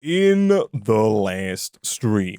In the last stream,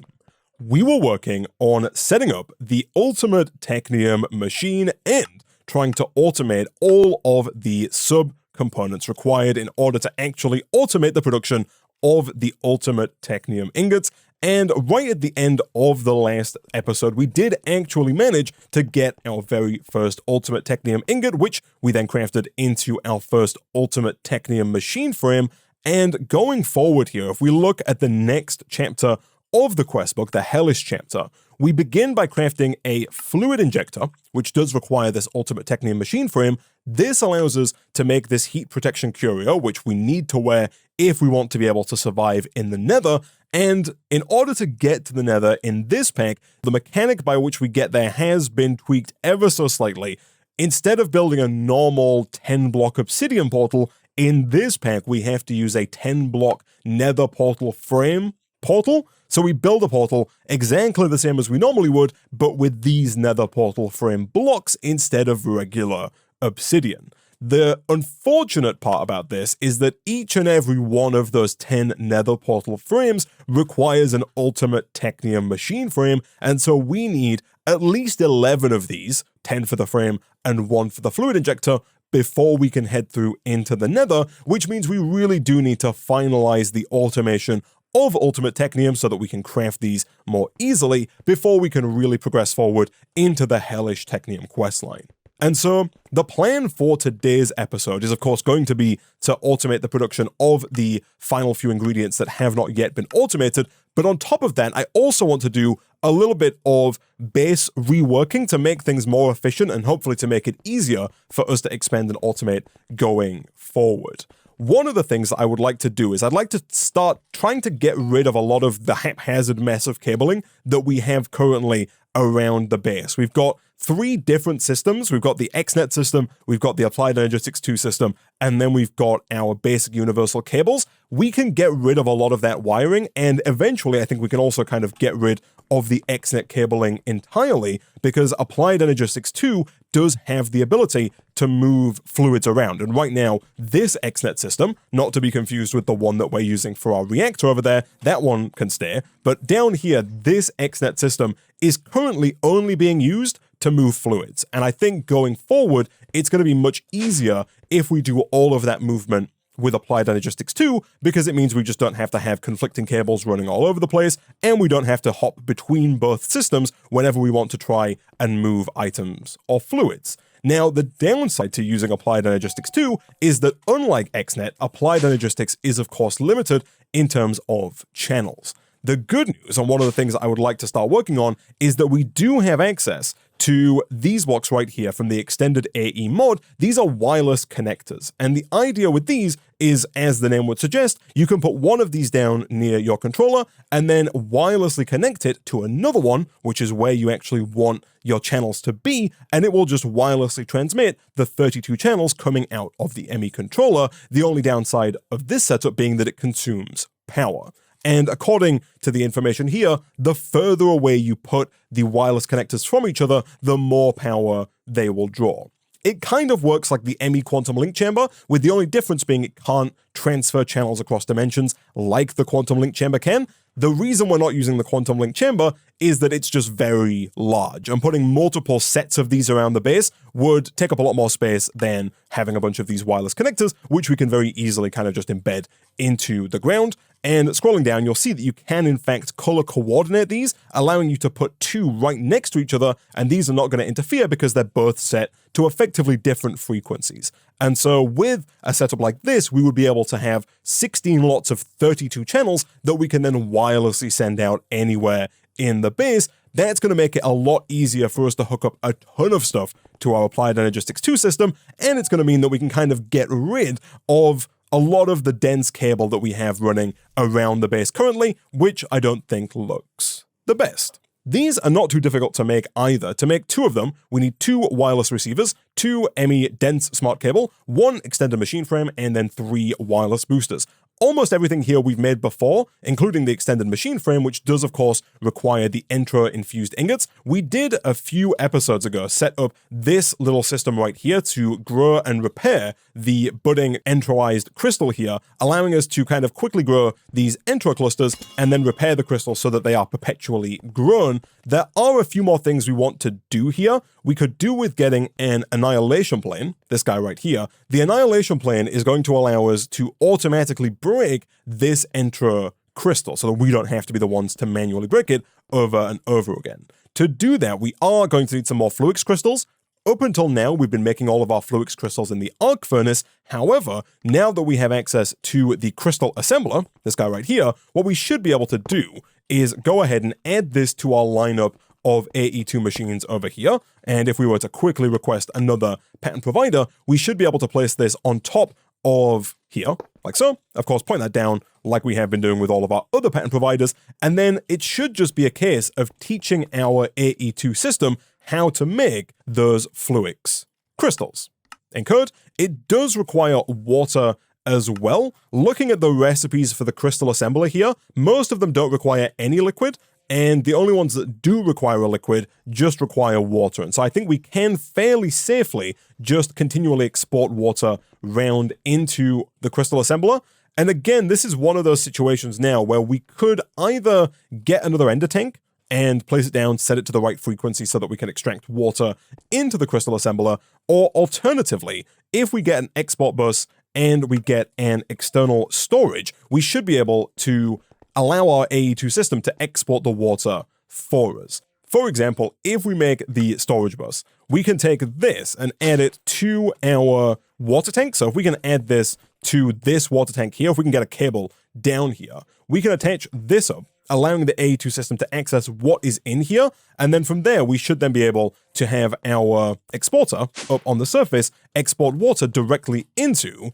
we were working on setting up the ultimate Technium machine and trying to automate all of the sub-components required in order to actually automate the production of the ultimate Technium ingots. And right at the end of the last episode, we did actually manage to get our very first ultimate Technium ingot, which we then crafted into our first ultimate Technium machine frame. And going forward here, if we look at the next chapter of the quest book, the Hellish chapter, we begin by crafting a fluid injector, which does require this ultimate Technium machine frame. This allows us to make this heat protection curio, which we need to wear if we want to be able to survive in the Nether. And in order to get to the Nether in this pack, the mechanic by which we get there has been tweaked ever so slightly. Instead of building a normal 10-block obsidian portal, in this pack, we have to use a 10-block nether portal frame portal. So we build a portal exactly the same as we normally would, but with these nether portal frame blocks instead of regular obsidian. The unfortunate part about this is that each and every one of those 10 nether portal frames requires an ultimate Technium machine frame, and so we need at least 11 of these, 10 for the frame and 1 for the fluid injector, before we can head through into the Nether, which means we really do need to finalize the automation of Ultimate Technium so that we can craft these more easily before we can really progress forward into the Hellish Technium questline. And so the plan for today's episode is of course going to be to automate the production of the final few ingredients that have not yet been automated, but on top of that, I also want to do a little bit of base reworking to make things more efficient and hopefully to make it easier for us to expand and automate going forward. One of the things that I would like to do is I'd like to start trying to get rid of a lot of the haphazard mess of cabling that we have currently around the base. We've got 3 different systems. We've got the XNet system, we've got the Applied Energistics 2 system, and then we've got our basic universal cables. We can get rid of a lot of that wiring, and eventually I think we can also kind of get rid of the XNet cabling entirely, because Applied Energistics 2 does have the ability to move fluids around. And right now, this XNet system, not to be confused with the one that we're using for our reactor over there, that one can stay. But down here, this XNet system is currently only being used to move fluids. And I think going forward, it's going to be much easier if we do all of that movement with Applied Energistics 2, because it means we just don't have to have conflicting cables running all over the place, and we don't have to hop between both systems whenever we want to try and move items or fluids. Now, the downside to using Applied Energistics 2 is that unlike XNet, Applied Energistics is of course limited in terms of channels. The good news, and one of the things I would like to start working on, is that we do have access to these blocks right here from the extended AE mod. These are wireless connectors, and the idea with these is, as the name would suggest, you can put one of these down near your controller and then wirelessly connect it to another one, which is where you actually want your channels to be, and it will just wirelessly transmit the 32 channels coming out of the ME controller. The only downside of this setup being that it consumes power. And according to the information here, the further away you put the wireless connectors from each other, the more power they will draw. It kind of works like the ME quantum link chamber, with the only difference being it can't transfer channels across dimensions like the quantum link chamber can. The reason we're not using the quantum link chamber is that it's just very large, and putting multiple sets of these around the base would take up a lot more space than having a bunch of these wireless connectors, which we can very easily kind of just embed into the ground. And scrolling down, you'll see that you can in fact color coordinate these, allowing you to put 2 right next to each other, and these are not going to interfere because they're both set to effectively different frequencies. And so with a setup like this, we would be able to have 16 lots of 32 channels that we can then wirelessly send out anywhere in the base. That's going to make it a lot easier for us to hook up a ton of stuff to our Applied Energistics 2 system, and it's going to mean that we can kind of get rid of a lot of the dense cable that we have running around the base currently, which I don't think looks the best. These are not too difficult to make either. To make 2 of them, we need 2 wireless receivers, 2 ME dense smart cable, 1 extended machine frame, and then 3 wireless boosters. almost everything here we've made before, including the extended machine frame, which does, of course, require the entroph-infused ingots. We did a few episodes ago set up this little system right here to grow and repair the budding entroized crystal here, allowing us to kind of quickly grow these entro clusters and then repair the crystals so that they are perpetually grown. There are a few more things we want to do here. We could do with getting an annihilation plane, this guy right here. The annihilation plane is going to allow us to automatically break this entro crystal so that we don't have to be the ones to manually break it over and over again. To do that, we are going to need some more fluix crystals. Up until now, we've been making all of our fluix crystals in the arc furnace. However, now that we have access to the crystal assembler, this guy right here, what we should be able to do is go ahead and add this to our lineup of AE2 machines over here. And if we were to quickly request another pattern provider, we should be able to place this on top of here, like so. Of course, point that down like we have been doing with all of our other pattern providers. And then it should just be a case of teaching our AE2 system how to make those fluix crystals. In code, it does require water as well. Looking at the recipes for the crystal assembler here, most of them don't require any liquid, and the only ones that do require a liquid just require water. And so I think we can fairly safely just continually export water round into the crystal assembler. And again, this is one of those situations now where we could either get another ender tank and place it down, set it to the right frequency so that we can extract water into the crystal assembler, or alternatively, if we get an export bus and we get an external storage, we should be able to allow our AE2 system to export the water for us. For example, if we make the storage bus, we can take this and add it to our water tank. So if we can add this to this water tank here, if we can get a cable down here, we can attach this up, allowing the AE2 system to access what is in here. And then from there, we should then be able to have our exporter up on the surface export water directly into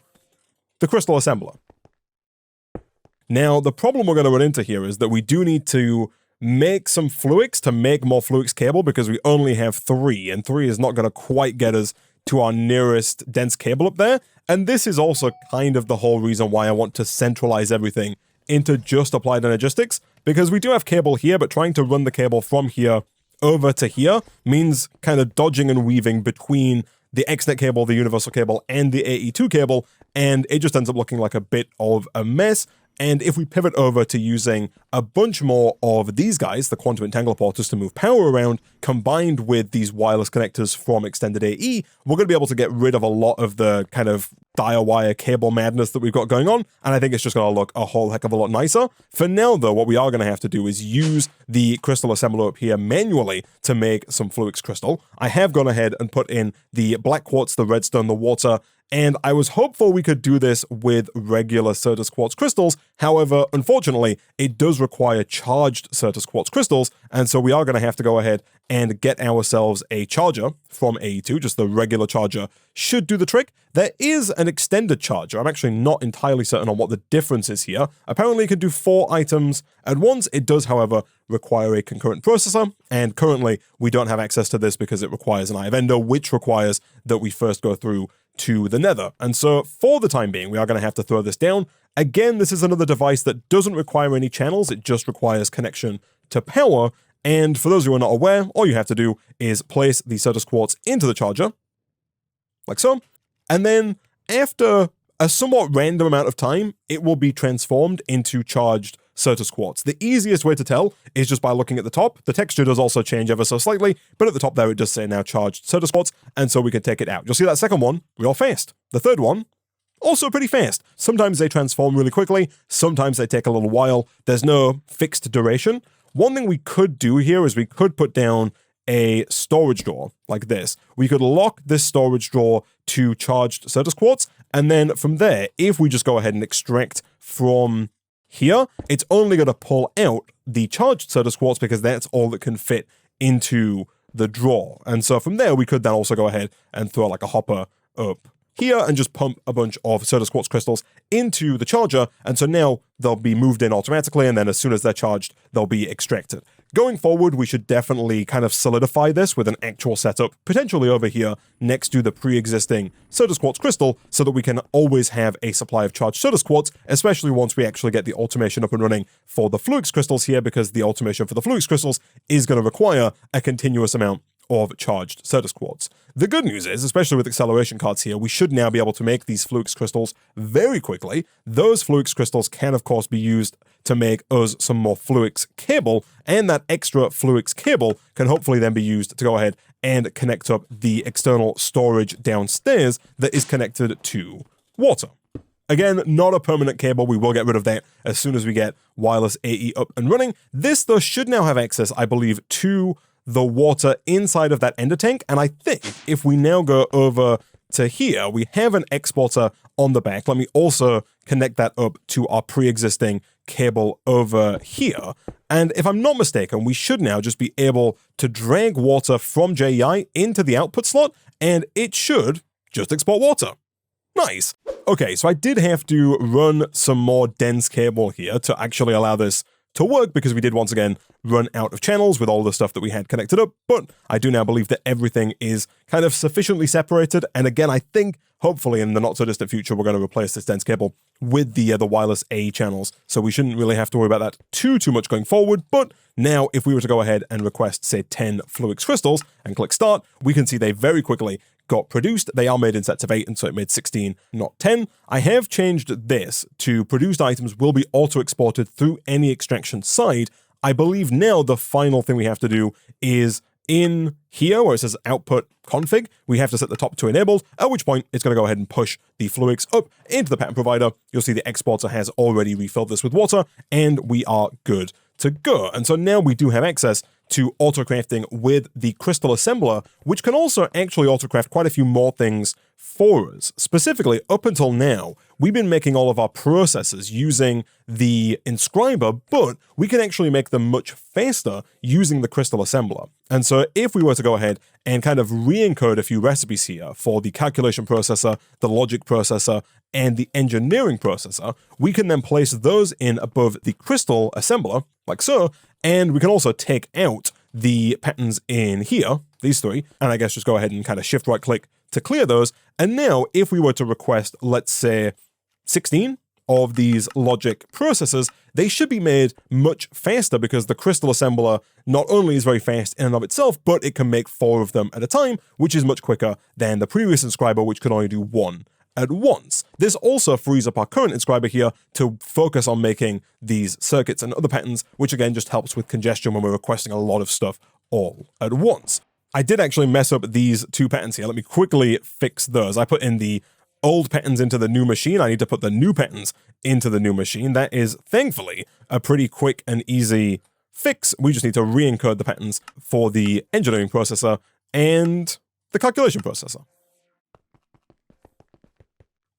the crystal assembler. Now, the problem we're going to run into here is that we do need to make some fluix to make more fluix cable because we only have 3, and 3 is not going to quite get us to our nearest dense cable up there. And this is also kind of the whole reason why I want to centralize everything into just applied energistics, because we do have cable here, but trying to run the cable from here over to here means kind of dodging and weaving between the XNet cable, the universal cable, and the AE2 cable, and it just ends up looking like a bit of a mess. And if we pivot over to using a bunch more of these guys, the quantum entangler porters, to move power around, combined with these wireless connectors from Extended AE, we're going to be able to get rid of a lot of the kind of dire-wire cable madness that we've got going on, and I think it's just going to look a whole heck of a lot nicer. For now, though, what we are going to have to do is use the crystal assembler up here manually to make some fluix crystal. I have gone ahead and put in the black quartz, the redstone, the water, and I was hopeful we could do this with regular Certus quartz crystals. However, unfortunately, it does require charged Certus quartz crystals, and so we are going to have to go ahead and get ourselves a charger from AE2, just the regular charger should do the trick. There is an extended charger. I'm actually not entirely certain on what the difference is here. Apparently it can do 4 items at once. It does, however, require a concurrent processor, and currently we don't have access to this because it requires an Eye of Ender, which requires that we first go through to the Nether. And so for the time being, we are going to have to throw this down. Again, this is another device that doesn't require any channels. It just requires connection to power. And for those who are not aware, all you have to do is place the Certus quartz into the charger, like so. And then after a somewhat random amount of time, it will be transformed into charged Certus quartz. The easiest way to tell is just by looking at the top. The texture does also change ever so slightly, but at the top there it does say now charged Certus quartz, and so we can take it out. You'll see that second one real fast. The third one, also pretty fast. Sometimes they transform really quickly, sometimes they take a little while. There's no fixed duration. One thing we could do here is we could put down a storage drawer like this. We could lock this storage drawer to charged Certus quartz, and then from there, if we just go ahead and extract from here, it's only going to pull out the charged Certus quartz because that's all that can fit into the drawer. And so from there, we could then also go ahead and throw like a hopper up here and just pump a bunch of Certus quartz crystals into the charger, and so now they'll be moved in automatically, and then as soon as they're charged, they'll be extracted. Going forward, we should definitely kind of solidify this with an actual setup, potentially over here next to the pre-existing Certus quartz crystal, so that we can always have a supply of charged Certus quartz, especially once we actually get the automation up and running for the fluix crystals here, because the automation for the fluix crystals is going to require a continuous amount of charged Certus quartz. The good news is, especially with acceleration cards here, we should now be able to make these fluix crystals very quickly. Those fluix crystals can, of course, be used to make us some more fluix cable, and that extra fluix cable can hopefully then be used to go ahead and connect up the external storage downstairs that is connected to water. Again, not a permanent cable. We will get rid of that as soon as we get wireless AE up and running. This, though, should now have access, I believe, to the water inside of that ender tank, and I think if we now go over to here, we have an exporter on the back. Let me also connect that up to our pre-existing cable over here, and if I'm not mistaken, we should now just be able to drag water from JEI into the output slot, and it should just export water. Nice. Okay, so I did have to run some more dense cable here to actually allow this to work, because we did once again run out of channels with all the stuff that we had connected up, but I do now believe that everything is kind of sufficiently separated, and again, I think hopefully in the not so distant future we're going to replace this dense cable with the wireless AE channels, so we shouldn't really have to worry about that too much going forward. But now if we were to go ahead and request, say, 10 fluix crystals and click start, we can see they very quickly got produced. They are made in sets of 8, and so it made 16, not 10. I have changed this to produced items will be auto-exported through any extraction side. I believe now the final thing we have to do is in here where it says output config, we have to set the top to enabled, at which point it's going to go ahead and push the fluix up into the pattern provider. You'll see the exporter has already refilled this with water, and we are good to go. And so now we do have access to auto-crafting with the crystal assembler, which can also actually auto-craft quite a few more things for us. Specifically, up until now, we've been making all of our processes using the inscriber, but we can actually make them much faster using the crystal assembler. And so if we were to go ahead and kind of re-encode a few recipes here for the calculation processor, the logic processor, and the engineering processor, we can then place those in above the crystal assembler, like so, and we can also take out the patterns in here, these three, and I guess just go ahead and kind of shift right click to clear those. And now if we were to request, let's say, 16 of these logic processors, they should be made much faster, because the crystal assembler not only is very fast in and of itself, but it can make 4 of them at a time, which is much quicker than the previous inscriber, which could only do 1 at once. This also frees up our current inscriber here to focus on making these circuits and other patterns, which again just helps with congestion when we're requesting a lot of stuff all at once. I did actually mess up these 2 patterns here. Let me quickly fix those. I put in the old patterns into the new machine. I need to put the new patterns into the new machine. That is thankfully a pretty quick and easy fix. We just need to re-encode the patterns for the engineering processor and the calculation processor.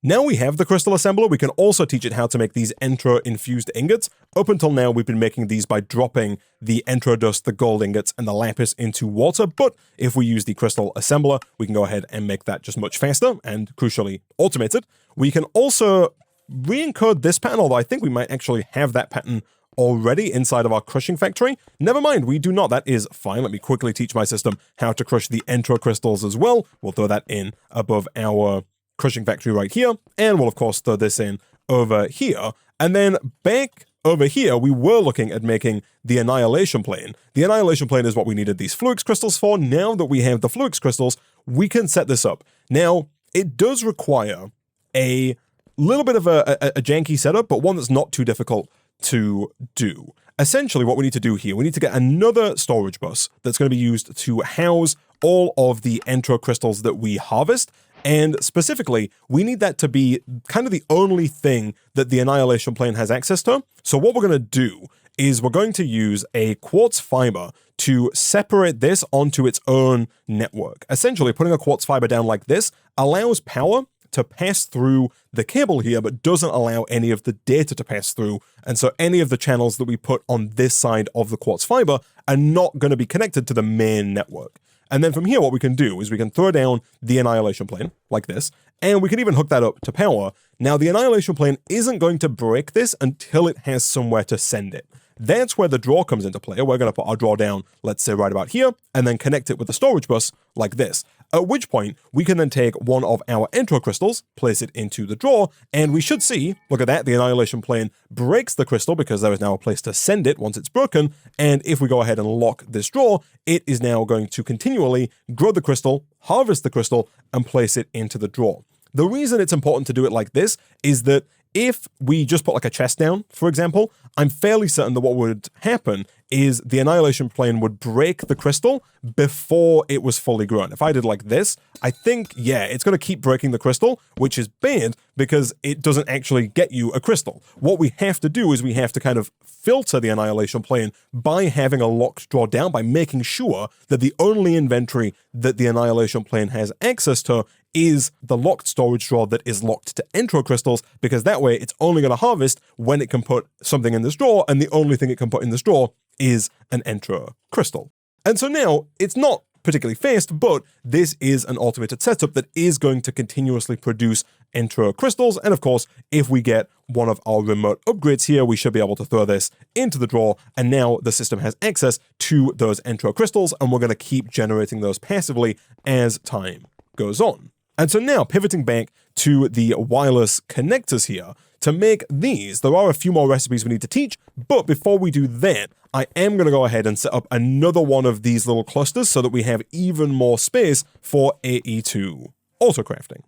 Now we have the crystal assembler, we can also teach it how to make these entro-infused ingots. Up until now, we've been making these by dropping the entro dust, the gold ingots, and the lapis into water, but if we use the crystal assembler, we can go ahead and make that just much faster and, crucially, automated. We can also re-encode this pattern, although I think we might actually have that pattern already inside of our crushing factory. Never mind, we do not. That is fine. Let me quickly teach my system how to crush the entro crystals as well. We'll throw that in above our crushing factory right here, and we'll of course throw this in over here. And then back over here, we were looking at making the annihilation plane. The annihilation plane is what we needed these fluix crystals for. Now that we have the fluix crystals, we can set this up. Now, it does require a little bit of a janky setup, but one that's not too difficult to do. Essentially, what we need to do here, we need to get another storage bus that's going to be used to house all of the entro crystals that we harvest. And specifically, we need that to be kind of the only thing that the annihilation plane has access to. So what we're going to do is we're going to use a quartz fiber to separate this onto its own network. Essentially, putting a quartz fiber down like this allows power to pass through the cable here, but doesn't allow any of the data to pass through. And so any of the channels that we put on this side of the quartz fiber are not going to be connected to the main network. And then from here, what we can do is we can throw down the annihilation plane like this, and we can even hook that up to power. Now, the annihilation plane isn't going to break this until it has somewhere to send it. That's where the draw comes into play. We're going to put our draw down, let's say right about here, and then connect it with the storage bus like this. At which point, we can then take one of our entroph crystals, place it into the draw, and we should see, look at that, the annihilation plane breaks the crystal because there is now a place to send it once it's broken, and if we go ahead and lock this draw, it is now going to continually grow the crystal, harvest the crystal, and place it into the draw. The reason it's important to do it like this is that if we just put like a chest down, for example, I'm fairly certain that what would happen is the annihilation plane would break the crystal before it was fully grown. If I did like this, I think, yeah, it's going to keep breaking the crystal, which is bad because it doesn't actually get you a crystal. What we have to do is we have to kind of filter the annihilation plane by having a locked draw down, by making sure that the only inventory that the annihilation plane has access to is the locked storage drawer that is locked to entroph crystals, because that way it's only going to harvest when it can put something in this drawer, and the only thing it can put in this drawer is an entroph crystal. And so now it's not particularly fast, but this is an automated setup that is going to continuously produce entroph crystals. And of course, if we get one of our remote upgrades here, we should be able to throw this into the drawer. And now the system has access to those entroph crystals, and we're going to keep generating those passively as time goes on. And so now, pivoting back to the wireless connectors here, to make these, there are a few more recipes we need to teach, but before we do that, I am going to go ahead and set up another one of these little clusters so that we have even more space for AE2 autocrafting.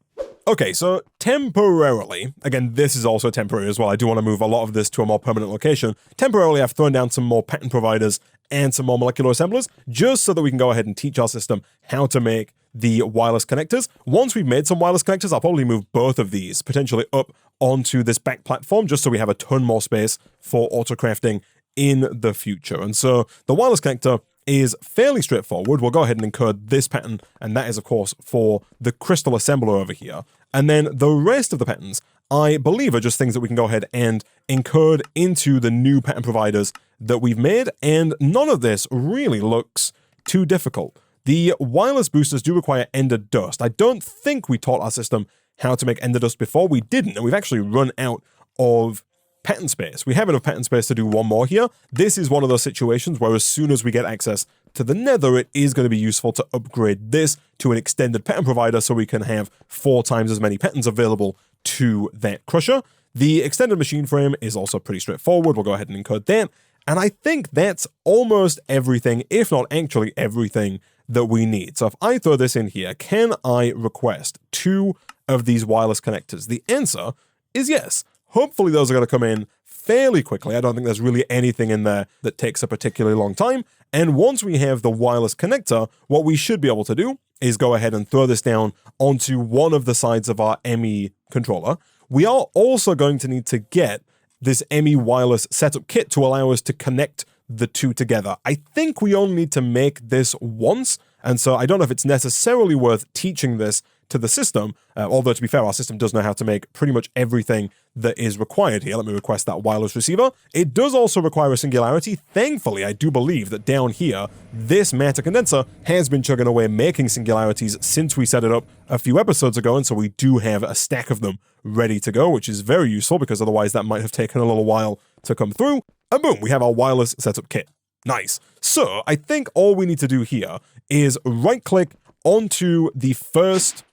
Okay, so temporarily, again, this is also temporary as well, I do want to move a lot of this to a more permanent location. Temporarily, I've thrown down some more pattern providers and some more molecular assemblers, just so that we can go ahead and teach our system how to make the wireless connectors. Once we've made some wireless connectors, I'll probably move both of these potentially up onto this back platform, just so we have a ton more space for autocrafting in the future. And so the wireless connector is fairly straightforward. We'll go ahead and encode this pattern, and that is, of course, for the crystal assembler over here. And then the rest of the patterns, I believe, are just things that we can go ahead and encode into the new pattern providers that we've made, and none of this really looks too difficult. The wireless boosters do require ender dust. I don't think we taught our system how to make ender dust before. We didn't, and we've actually run out of pattern space. We have enough pattern space to do one more here. This is one of those situations where as soon as we get access to the Nether, it is going to be useful to upgrade this to an extended pattern provider so we can have 4 times as many patterns available to that crusher. The extended machine frame is also pretty straightforward. We'll go ahead and encode that. And I think that's almost everything, if not actually everything, that we need. So if I throw this in here, can I request 2 of these wireless connectors? The answer is yes. Hopefully those are going to come in fairly quickly. I don't think there's really anything in there that takes a particularly long time. And once we have the wireless connector, what we should be able to do is go ahead and throw this down onto one of the sides of our ME controller. We are also going to need to get this ME wireless setup kit to allow us to connect the two together. I think we only need to make this once, and so I don't know if it's necessarily worth teaching this to the system, although to be fair, our system does know how to make pretty much everything that is required here. Let me request that wireless receiver. It does also require a singularity. Thankfully, I do believe that down here, this matter condenser has been chugging away making singularities since we set it up a few episodes ago, and so we do have a stack of them ready to go, which is very useful because otherwise that might have taken a little while to come through. And boom, we have our wireless setup kit. Nice. So I think all we need to do here is right-click onto the first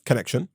connection,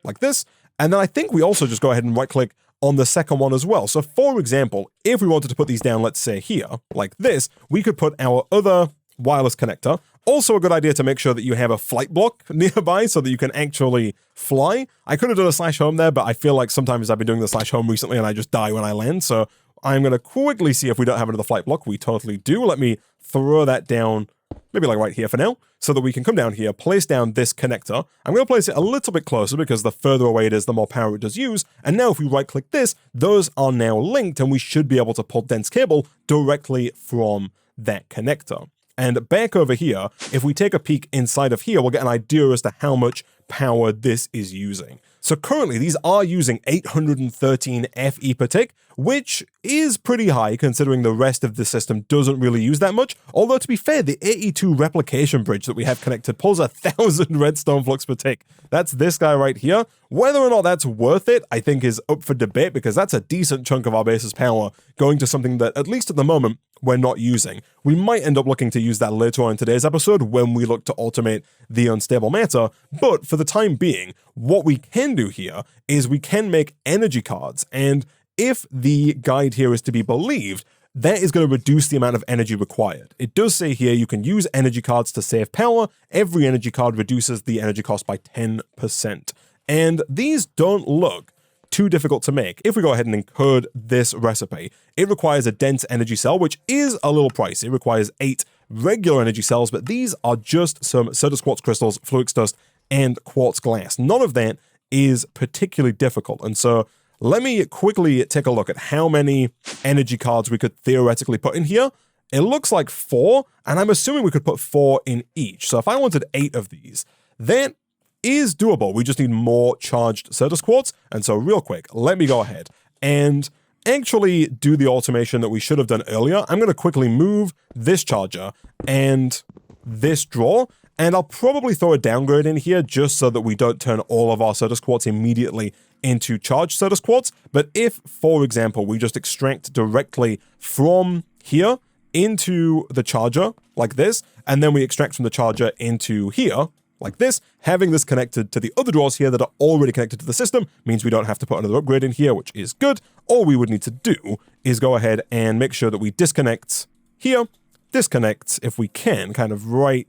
like this, and then I think we also just go ahead and right-click on the second one as well. So for example, if we wanted to put these down, let's say here, like this, we could put our other wireless connector. Also a good idea to make sure that you have a flight block nearby so that you can actually fly. I could have done a /home there, but I feel like sometimes I've been doing the /home recently and I just die when I land, so I'm going to quickly see if we don't have another flight block. We totally do. Let me throw that down, maybe like right here for now, so that we can come down here, place down this connector. I'm going to place it a little bit closer because the further away it is, the more power it does use. And now if we right click this, those are now linked and we should be able to pull dense cable directly from that connector. And back over here, if we take a peek inside of here, we'll get an idea as to how much power this is using. So currently these are using 813 Fe per tick, which is pretty high considering the rest of the system doesn't really use that much. Although to be fair, the 82 replication bridge that we have connected pulls 1,000 redstone flux per tick. That's this guy right here. Whether or not that's worth it, I think is up for debate because that's a decent chunk of our base's power going to something that, at least at the moment, we're not using. We might end up looking to use that later on in today's episode when we look to automate the unstable matter, but for the time being, what we can do here is we can make energy cards, and if the guide here is to be believed, that is going to reduce the amount of energy required. It does say here you can use energy cards to save power. Every energy card reduces the energy cost by 10%. And these don't look too difficult to make. If we go ahead and encode this recipe, it requires a dense energy cell, which is a little pricey. It requires 8 regular energy cells, but these are just some Certus quartz crystals, fluix dust, and quartz glass. None of that is particularly difficult. And so let me quickly take a look at how many energy cards we could theoretically put in here. It looks like 4, and I'm assuming we could put 4 in each. So if I wanted 8 of these, that is doable. We just need more charged Certus quartz. And so real quick, let me go ahead and actually do the automation that we should have done earlier. I'm going to quickly move this charger and this drawer, and I'll probably throw a downgrade in here just so that we don't turn all of our Certus quartz immediately into charged Certus quartz. But if, for example, we just extract directly from here into the charger like this, and then we extract from the charger into here like this, having this connected to the other drawers here that are already connected to the system means we don't have to put another upgrade in here, which is good. All we would need to do is go ahead and make sure that we disconnect here, disconnect if we can, kind of right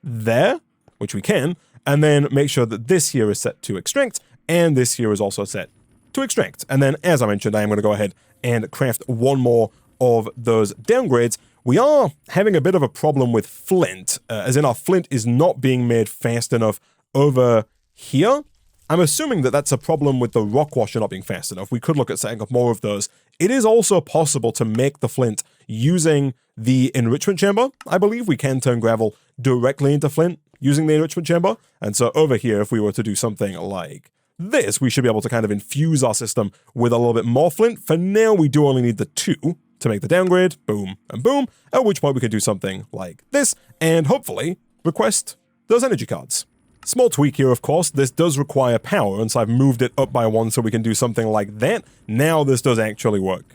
there, which we can, and then make sure that this here is set to extract, and this here is also set to extract. And then, as I mentioned, I am going to go ahead and craft one more of those downgrades. We are having a bit of a problem with flint, as in our flint is not being made fast enough over here. I'm assuming that that's a problem with the rock washer not being fast enough. We could look at setting up more of those. It is also possible to make the flint using the enrichment chamber. I believe we can turn gravel directly into flint using the enrichment chamber. And so over here, if we were to do something like this, we should be able to kind of infuse our system with a little bit more flint. For now, we do only need the 2 to make the downgrade, boom and boom, at which point we could do something like this, and hopefully request those energy cards. Small tweak here, of course, this does require power, and so I've moved it up by 1 so we can do something like that. Now this does actually work.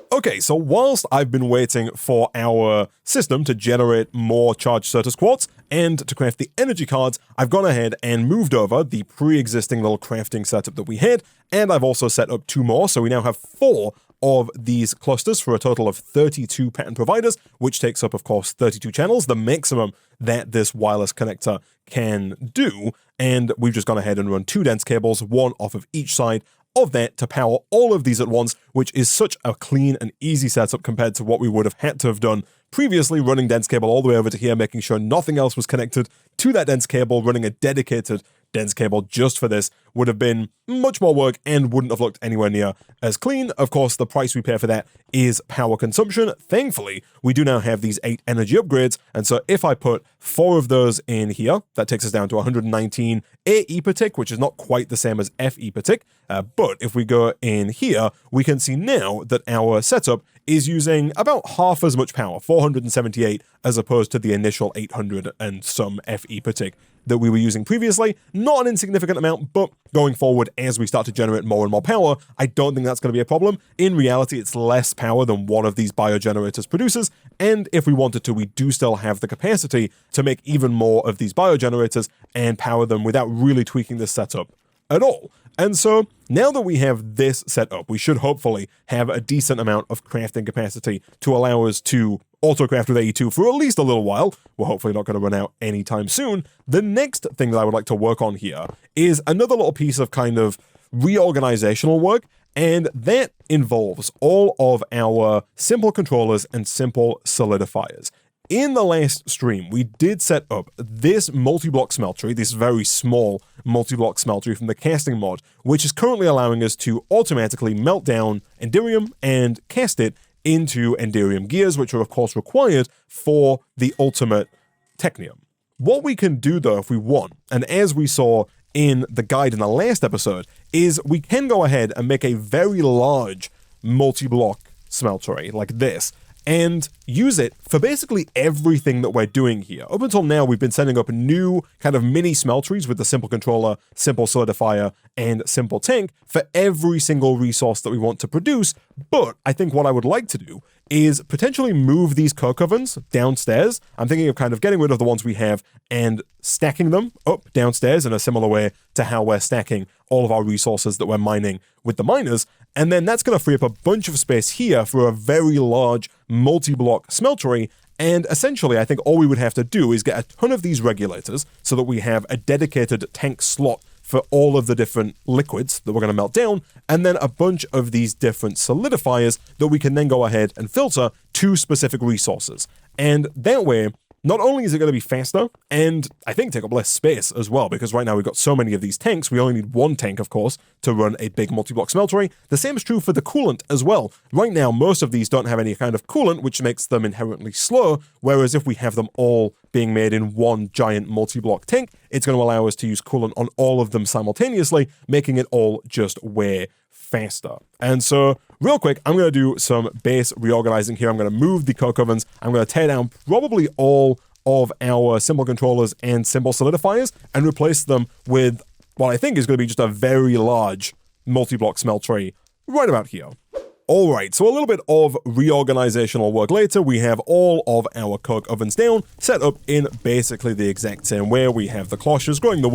Okay, so whilst I've been waiting for our system to generate more charged Certus quartz and to craft the energy cards, I've gone ahead and moved over the pre-existing little crafting setup that we had, and I've also set up 2 more, so we now have 4 of these clusters for a total of 32 pattern providers, which takes up, of course, 32 channels, the maximum that this wireless connector can do. And we've just gone ahead and run 2 dense cables, 1 off of each side of that to power all of these at once, which is such a clean and easy setup compared to what we would have had to have done previously, running dense cable all the way over to here, making sure nothing else was connected to that dense cable. Running a dedicated dense cable just for this would have been much more work and wouldn't have looked anywhere near as clean. Of course, the price we pay for that is power consumption. Thankfully, we do now have these 8 energy upgrades, and so if I put 4 of those in here, that takes us down to 119 AE per tick, which is not quite the same as FE per tick, but if we go in here, we can see now that our setup is using about half as much power, 478, as opposed to the initial 800 and some FE per tick that we were using previously. Not an insignificant amount, but going forward, as we start to generate more and more power, I don't think that's going to be a problem. In reality, it's less power than one of these biogenerators produces, and if we wanted to, we do still have the capacity to make even more of these biogenerators and power them without really tweaking this setup at all. And so now that we have this set up, we should hopefully have a decent amount of crafting capacity to allow us to auto-craft with AE2 for at least a little while. We're hopefully not going to run out anytime soon. The next thing that I would like to work on here is another little piece of kind of reorganizational work, and that involves all of our simple controllers and simple solidifiers. In the last stream, we did set up this multi-block smeltery, this very small multi-block smeltery from the casting mod, which is currently allowing us to automatically melt down Enderium and cast it into Enderium gears, which are of course required for the ultimate Technium. What we can do though if we want, and as we saw in the guide in the last episode, is we can go ahead and make a very large multi-block smeltery like this, and use it for basically everything that we're doing here. Up until now, we've been setting up new kind of mini smelteries with the simple controller, simple solidifier, and simple tank for every single resource that we want to produce. But I think what I would like to do is potentially move these coke ovens downstairs. I'm thinking of kind of getting rid of the ones we have and stacking them up downstairs in a similar way to how we're stacking all of our resources that we're mining with the miners. And then that's going to free up a bunch of space here for a very large multi-block smeltery. And essentially, I think all we would have to do is get a ton of these regulators so that we have a dedicated tank slot for all of the different liquids that we're going to melt down, and then a bunch of these different solidifiers that we can then go ahead and filter to specific resources. And that way, not only is it going to be faster, and I think take up less space as well, because right now we've got so many of these tanks, we only need one tank, of course, to run a big multi-block smeltery. The same is true for the coolant as well. Right now, most of these don't have any kind of coolant, which makes them inherently slow, whereas if we have them all being made in one giant multi-block tank, it's going to allow us to use coolant on all of them simultaneously, making it all just way faster. And so, real quick, I'm going to do some base reorganizing here. I'm going to move the coke ovens. I'm going to tear down probably all of our simple controllers and simple solidifiers and replace them with what I think is going to be just a very large multi-block smeltery right about here. All right, so a little bit of reorganizational work later, we have all of our coke ovens down, set up in basically the exact same way. We have the cloches growing the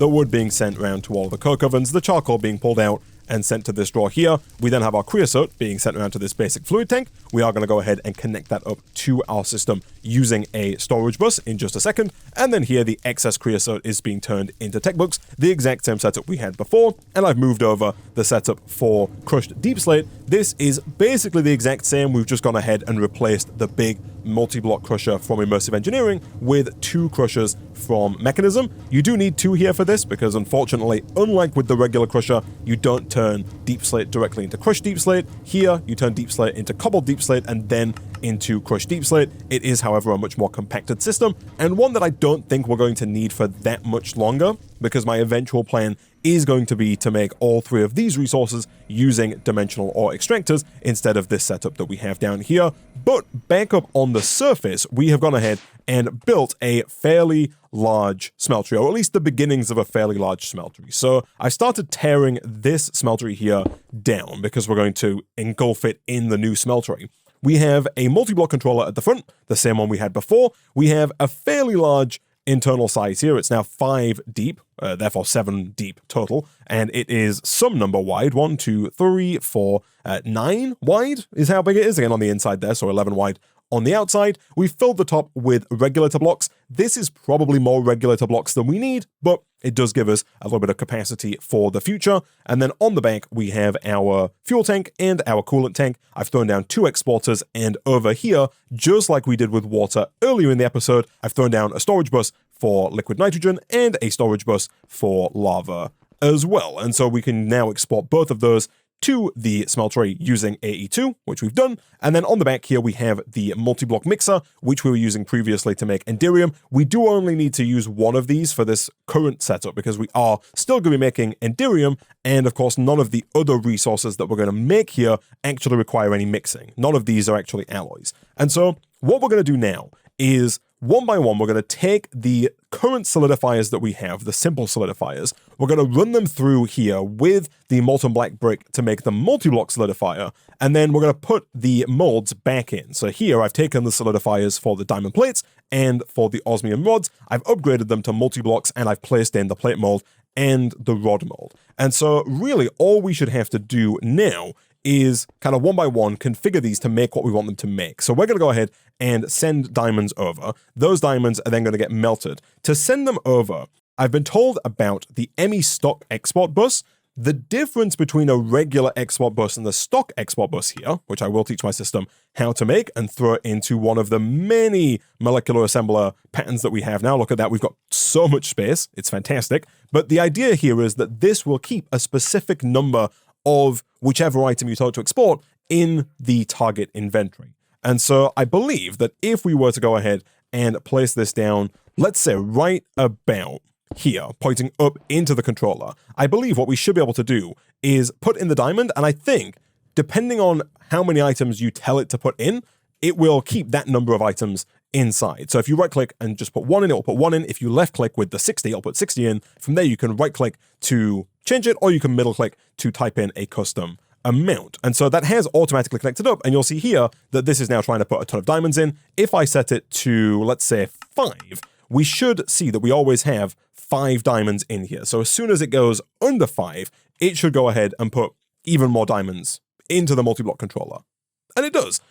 wood being sent around to all of the coke ovens, the charcoal being pulled out and sent to this drawer here. We then have our creosote being sent around to this basic fluid tank. We are going to go ahead and connect that up to our system using a storage bus in just a second. And then here, the excess creosote is being turned into tech books, the exact same setup we had before. And I've moved over the setup for crushed deep slate. This is basically the exact same. We've just gone ahead and replaced the big multi-block crusher from Immersive Engineering with 2 crushers from Mechanism. You do need 2 here for this because, unfortunately, unlike with the regular crusher, you don't turn deep slate directly into crushed deep slate. Here, you turn deep slate into cobbled deep slate and then into crushed deep slate. It is, however, a much more compacted system, and one that I don't think we're going to need for that much longer, because my eventual plan is going to be to make all 3 of these resources using dimensional ore extractors instead of this setup that we have down here. But back up on the surface, we have gone ahead and built a fairly large smeltery, or at least the beginnings of a fairly large smeltery. So I started tearing this smeltery here down because we're going to engulf it in the new smeltery. We have a multi-block controller at the front, the same one we had before. We have a fairly large internal size here. It's now 5 deep, therefore 7 deep total, and it is some number wide. 1, 2, 3, 4, 9 wide is how big it is. Again, on the inside there, so 11 wide on the outside. We filled the top with regulator blocks. This is probably more regulator blocks than we need, but it does give us a little bit of capacity for the future. And then on the back, we have our fuel tank and our coolant tank. I've thrown down 2 exporters, and over here, just like we did with water earlier in the episode, I've thrown down a storage bus for liquid nitrogen and a storage bus for lava as well. And so we can now export both of those to the smeltery using AE2, which we've done. And then on the back here, we have the multi-block mixer, which we were using previously to make Enderium. We do only need to use one of these for this current setup because we are still going to be making Enderium. And of course, none of the other resources that we're going to make here actually require any mixing. None of these are actually alloys. And so what we're going to do now is, one by one, we're going to take the current solidifiers that we have, the simple solidifiers, we're going to run them through here with the molten black brick to make the multi-block solidifier, and then we're going to put the molds back in. So here I've taken the solidifiers for the diamond plates and for the osmium rods, I've upgraded them to multi-blocks, and I've placed in the plate mold and the rod mold. And so really all we should have to do now is kind of one by one configure these to make what we want them to make. So we're going to go ahead and send diamonds over. Those diamonds are then going to get melted. To send them over, I've been told about the ME stock export bus. The difference between a regular export bus and the stock export bus here, which I will teach my system how to make and throw it into one of the many molecular assembler patterns that we have now. Look at that. We've got so much space. It's fantastic. But the idea here is that this will keep a specific number of whichever item you told to export in the target inventory. And so I believe that if we were to go ahead and place this down, let's say right about here, pointing up into the controller, I believe what we should be able to do is put in the diamond, and I think, depending on how many items you tell it to put in, it will keep that number of items inside. So if you right-click and just put 1 in, it will put 1 in. If you left-click with the 60, it'll put 60 in. From there, you can right-click to change it, or you can middle-click to type in a custom amount. And so that has automatically connected up, and you'll see here that this is now trying to put a ton of diamonds in. If I set it to, let's say, 5, we should see that we always have 5 diamonds in here. So as soon as it goes under 5, it should go ahead and put even more diamonds into the multi-block controller. And it does.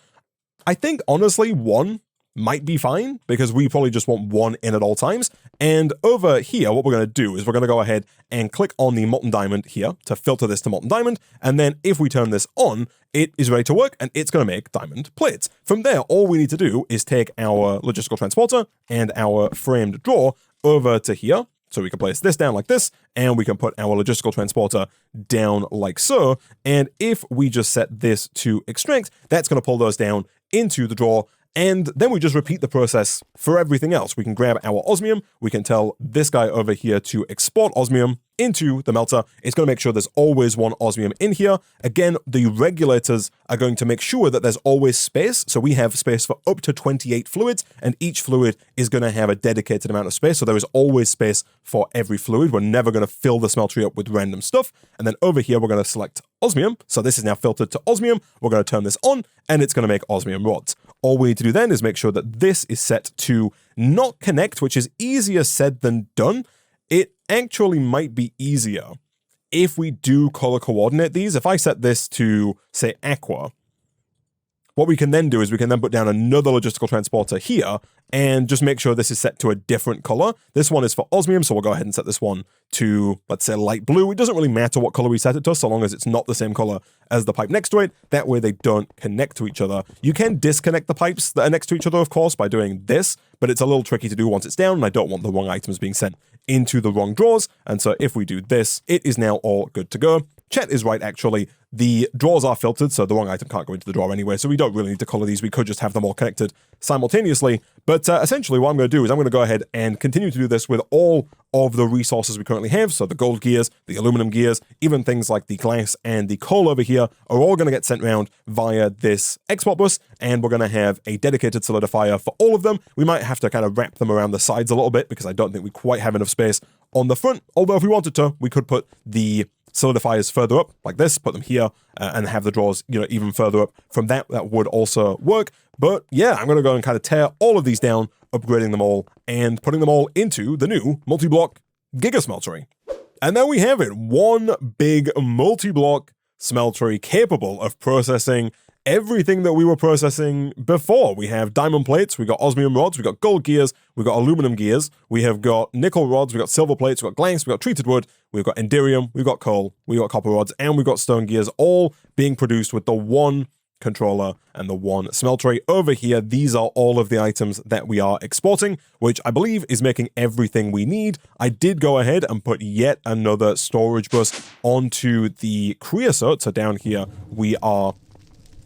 I think, honestly, 1 might be fine, because we probably just want 1 in at all times. And over here, what we're going to do is we're going to go ahead and click on the molten diamond here to filter this to molten diamond. And then if we turn this on, it is ready to work, and it's going to make diamond plates. From there, all we need to do is take our logistical transporter and our framed drawer over to here. So we can place this down like this, and we can put our logistical transporter down like so. And if we just set this to extract, that's going to pull those down into the drawer. And then we just repeat the process for everything else. We can grab our osmium. We can tell this guy over here to export osmium into the melter. It's going to make sure there's always 1 osmium in here. Again, the regulators are going to make sure that there's always space. So we have space for up to 28 fluids, and each fluid is going to have a dedicated amount of space. So there is always space for every fluid. We're never going to fill the smeltery up with random stuff. And then over here, we're going to select osmium. So this is now filtered to osmium. We're going to turn this on, and it's going to make osmium rods. All we need to do then is make sure that this is set to not connect, which is easier said than done. It actually might be easier if we do color coordinate these. If I set this to, say, aqua, what we can then do is we can then put down another logistical transporter here and just make sure this is set to a different color. This one is for osmium, so we'll go ahead and set this one to, let's say, light blue. It doesn't really matter what color we set it to, so long as it's not the same color as the pipe next to it. That way they don't connect to each other. You can disconnect the pipes that are next to each other, of course, by doing this, but it's a little tricky to do once it's down, and I don't want the wrong items being sent into the wrong drawers. And so if we do this, it is now all good to go. Chet is right, actually. The drawers are filtered, so the wrong item can't go into the drawer anyway, so we don't really need to color these. We could just have them all connected simultaneously. But essentially what I'm going to do is I'm going to go ahead and continue to do this with all of the resources we currently have. So the gold gears, the aluminum gears, even things like the glass and the coal over here are all going to get sent around via this export bus, and we're going to have a dedicated solidifier for all of them. We might have to kind of wrap them around the sides a little bit, because I don't think we quite have enough space on the front. Although if we wanted to, we could put the solidifiers further up like this, put them here, and have the drawers, even further up from that. That would also work. But yeah, I'm going to go and kind of tear all of these down, upgrading them all, and putting them all into the new multi-block gigasmeltery. And there we have it, one big multi-block smeltery capable of processing everything that we were processing before. We have diamond plates, we got osmium rods, we got gold gears, we got aluminum gears, we have got nickel rods, we got silver plates, we got glass, we got treated wood, we've got enderium, we've got coal, we got copper rods, and we got stone gears, all being produced with the one controller and the one smeltery. Over here, these are all of the items that we are exporting, which I believe is making everything we need. I did go ahead and put yet another storage bus onto the creosote. So down here, we are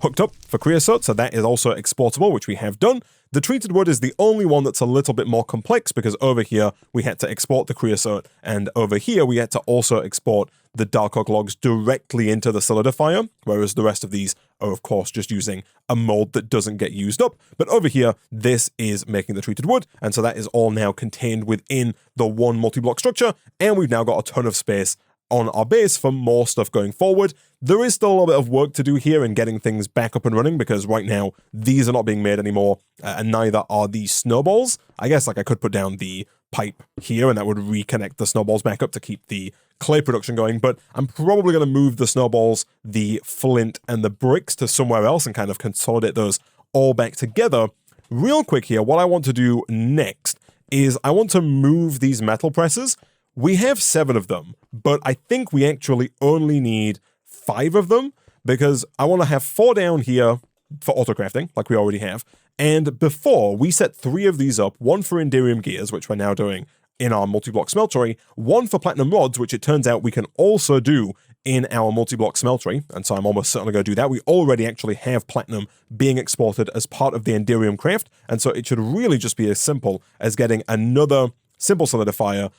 hooked up for creosote, so that is also exportable, which we have done. The treated wood is the only one that's a little bit more complex, because over here we had to export the creosote, and over here we had to also export the dark oak logs directly into the solidifier, whereas the rest of these are of course just using a mold that doesn't get used up. But over here, this is making the treated wood, and so that is all now contained within the one multi-block structure, and we've now got a ton of space on our base for more stuff going forward. There is still a little bit of work to do here in getting things back up and running, because right now these are not being made anymore, and neither are these snowballs. I guess I could put down the pipe here and that would reconnect the snowballs back up to keep the clay production going, but I'm probably going to move the snowballs, the flint, and the bricks to somewhere else and kind of consolidate those all back together. Real quick here, what I want to do next is I want to move these metal presses. We have 7 of them, but I think we actually only need 5 of them, because I want to have 4 down here for autocrafting, like we already have. And before, we set 3 of these up, 1 for enderium gears, which we're now doing in our multi-block smeltery, 1 for platinum rods, which it turns out we can also do in our multi-block smeltery, and so I'm almost certainly going to do that. We already actually have platinum being exported as part of the enderium craft, and so it should really just be as simple as getting another simple solidifier,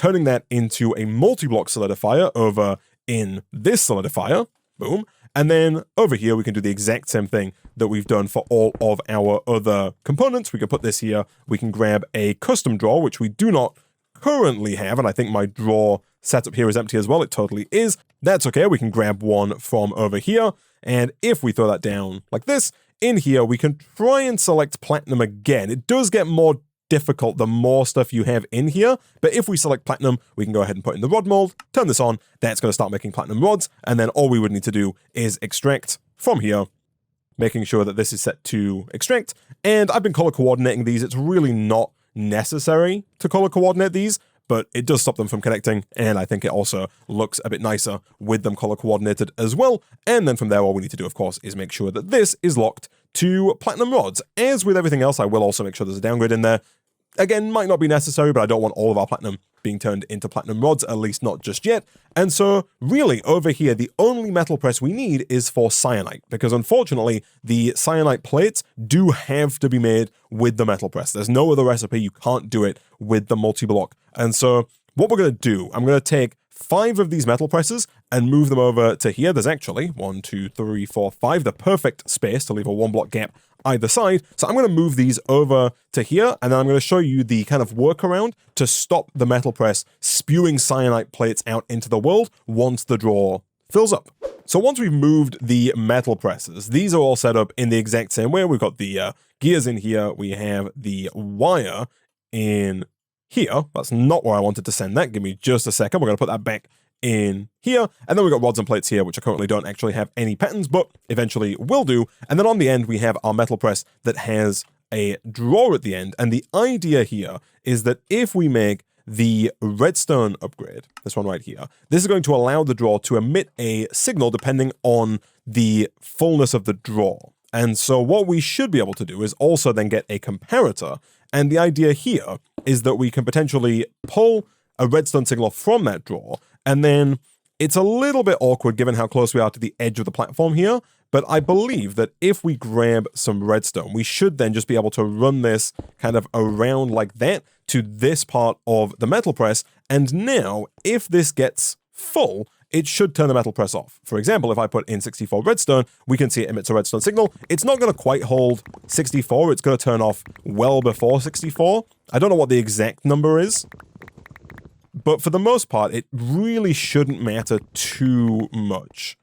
turning that into a multi-block solidifier over in this solidifier, boom. And then over here, we can do the exact same thing that we've done for all of our other components. We can put this here. We can grab a custom drawer, which we do not currently have. And I think my drawer setup here is empty as well. It totally is. That's okay. We can grab one from over here. And if we throw that down like this, in here, we can try and select platinum again. It does get more difficult the more stuff you have in here, but if we select platinum, we can go ahead and put in the rod mold, turn this on, that's going to start making platinum rods, and then all we would need to do is extract from here, making sure that this is set to extract, and I've been color coordinating these. It's really not necessary to color coordinate these, but it does stop them from connecting, and I think it also looks a bit nicer with them color coordinated as well. And then from there, all we need to do, of course, is make sure that this is locked to platinum rods. As with everything else, I will also make sure there's a downgrade in there. Again, might not be necessary, but I don't want all of our platinum being turned into platinum rods, at least not just yet. And so, really, over here, the only metal press we need is for cyanite, because unfortunately, the cyanite plates do have to be made with the metal press. There's no other recipe. You can't do it with the multi-block. And so, what we're going to do, I'm going to take 5 of these metal presses and move them over to here. There's actually 1, 2, 3, 4, 5, the perfect space to leave a 1-block gap either side. So I'm going to move these over to here, and then I'm going to show you the kind of workaround to stop the metal press spewing cyanite plates out into the world once the drawer fills up. So once we've moved the metal presses, these are all set up in the exact same way. We've got the gears in here. We have the wire in here. That's not where I wanted to send that. Give me just a second. We're going to put that back in here, and then we've got rods and plates here, which I currently don't actually have any patterns, but eventually will do. And then on the end, we have our metal press that has a drawer at the end, and the idea here is that if we make the redstone upgrade, this one right here, this is going to allow the drawer to emit a signal depending on the fullness of the drawer. And so what we should be able to do is also then get a comparator, and the idea here is that we can potentially pull a redstone signal from that drawer. And then it's a little bit awkward given how close we are to the edge of the platform here, but I believe that if we grab some redstone, we should then just be able to run this kind of around like that to this part of the metal press. And now, if this gets full, it should turn the metal press off. For example, if I put in 64 redstone, we can see it emits a redstone signal. It's not going to quite hold 64. It's going to turn off well before 64. I don't know what the exact number is, but for the most part, it really shouldn't matter too much.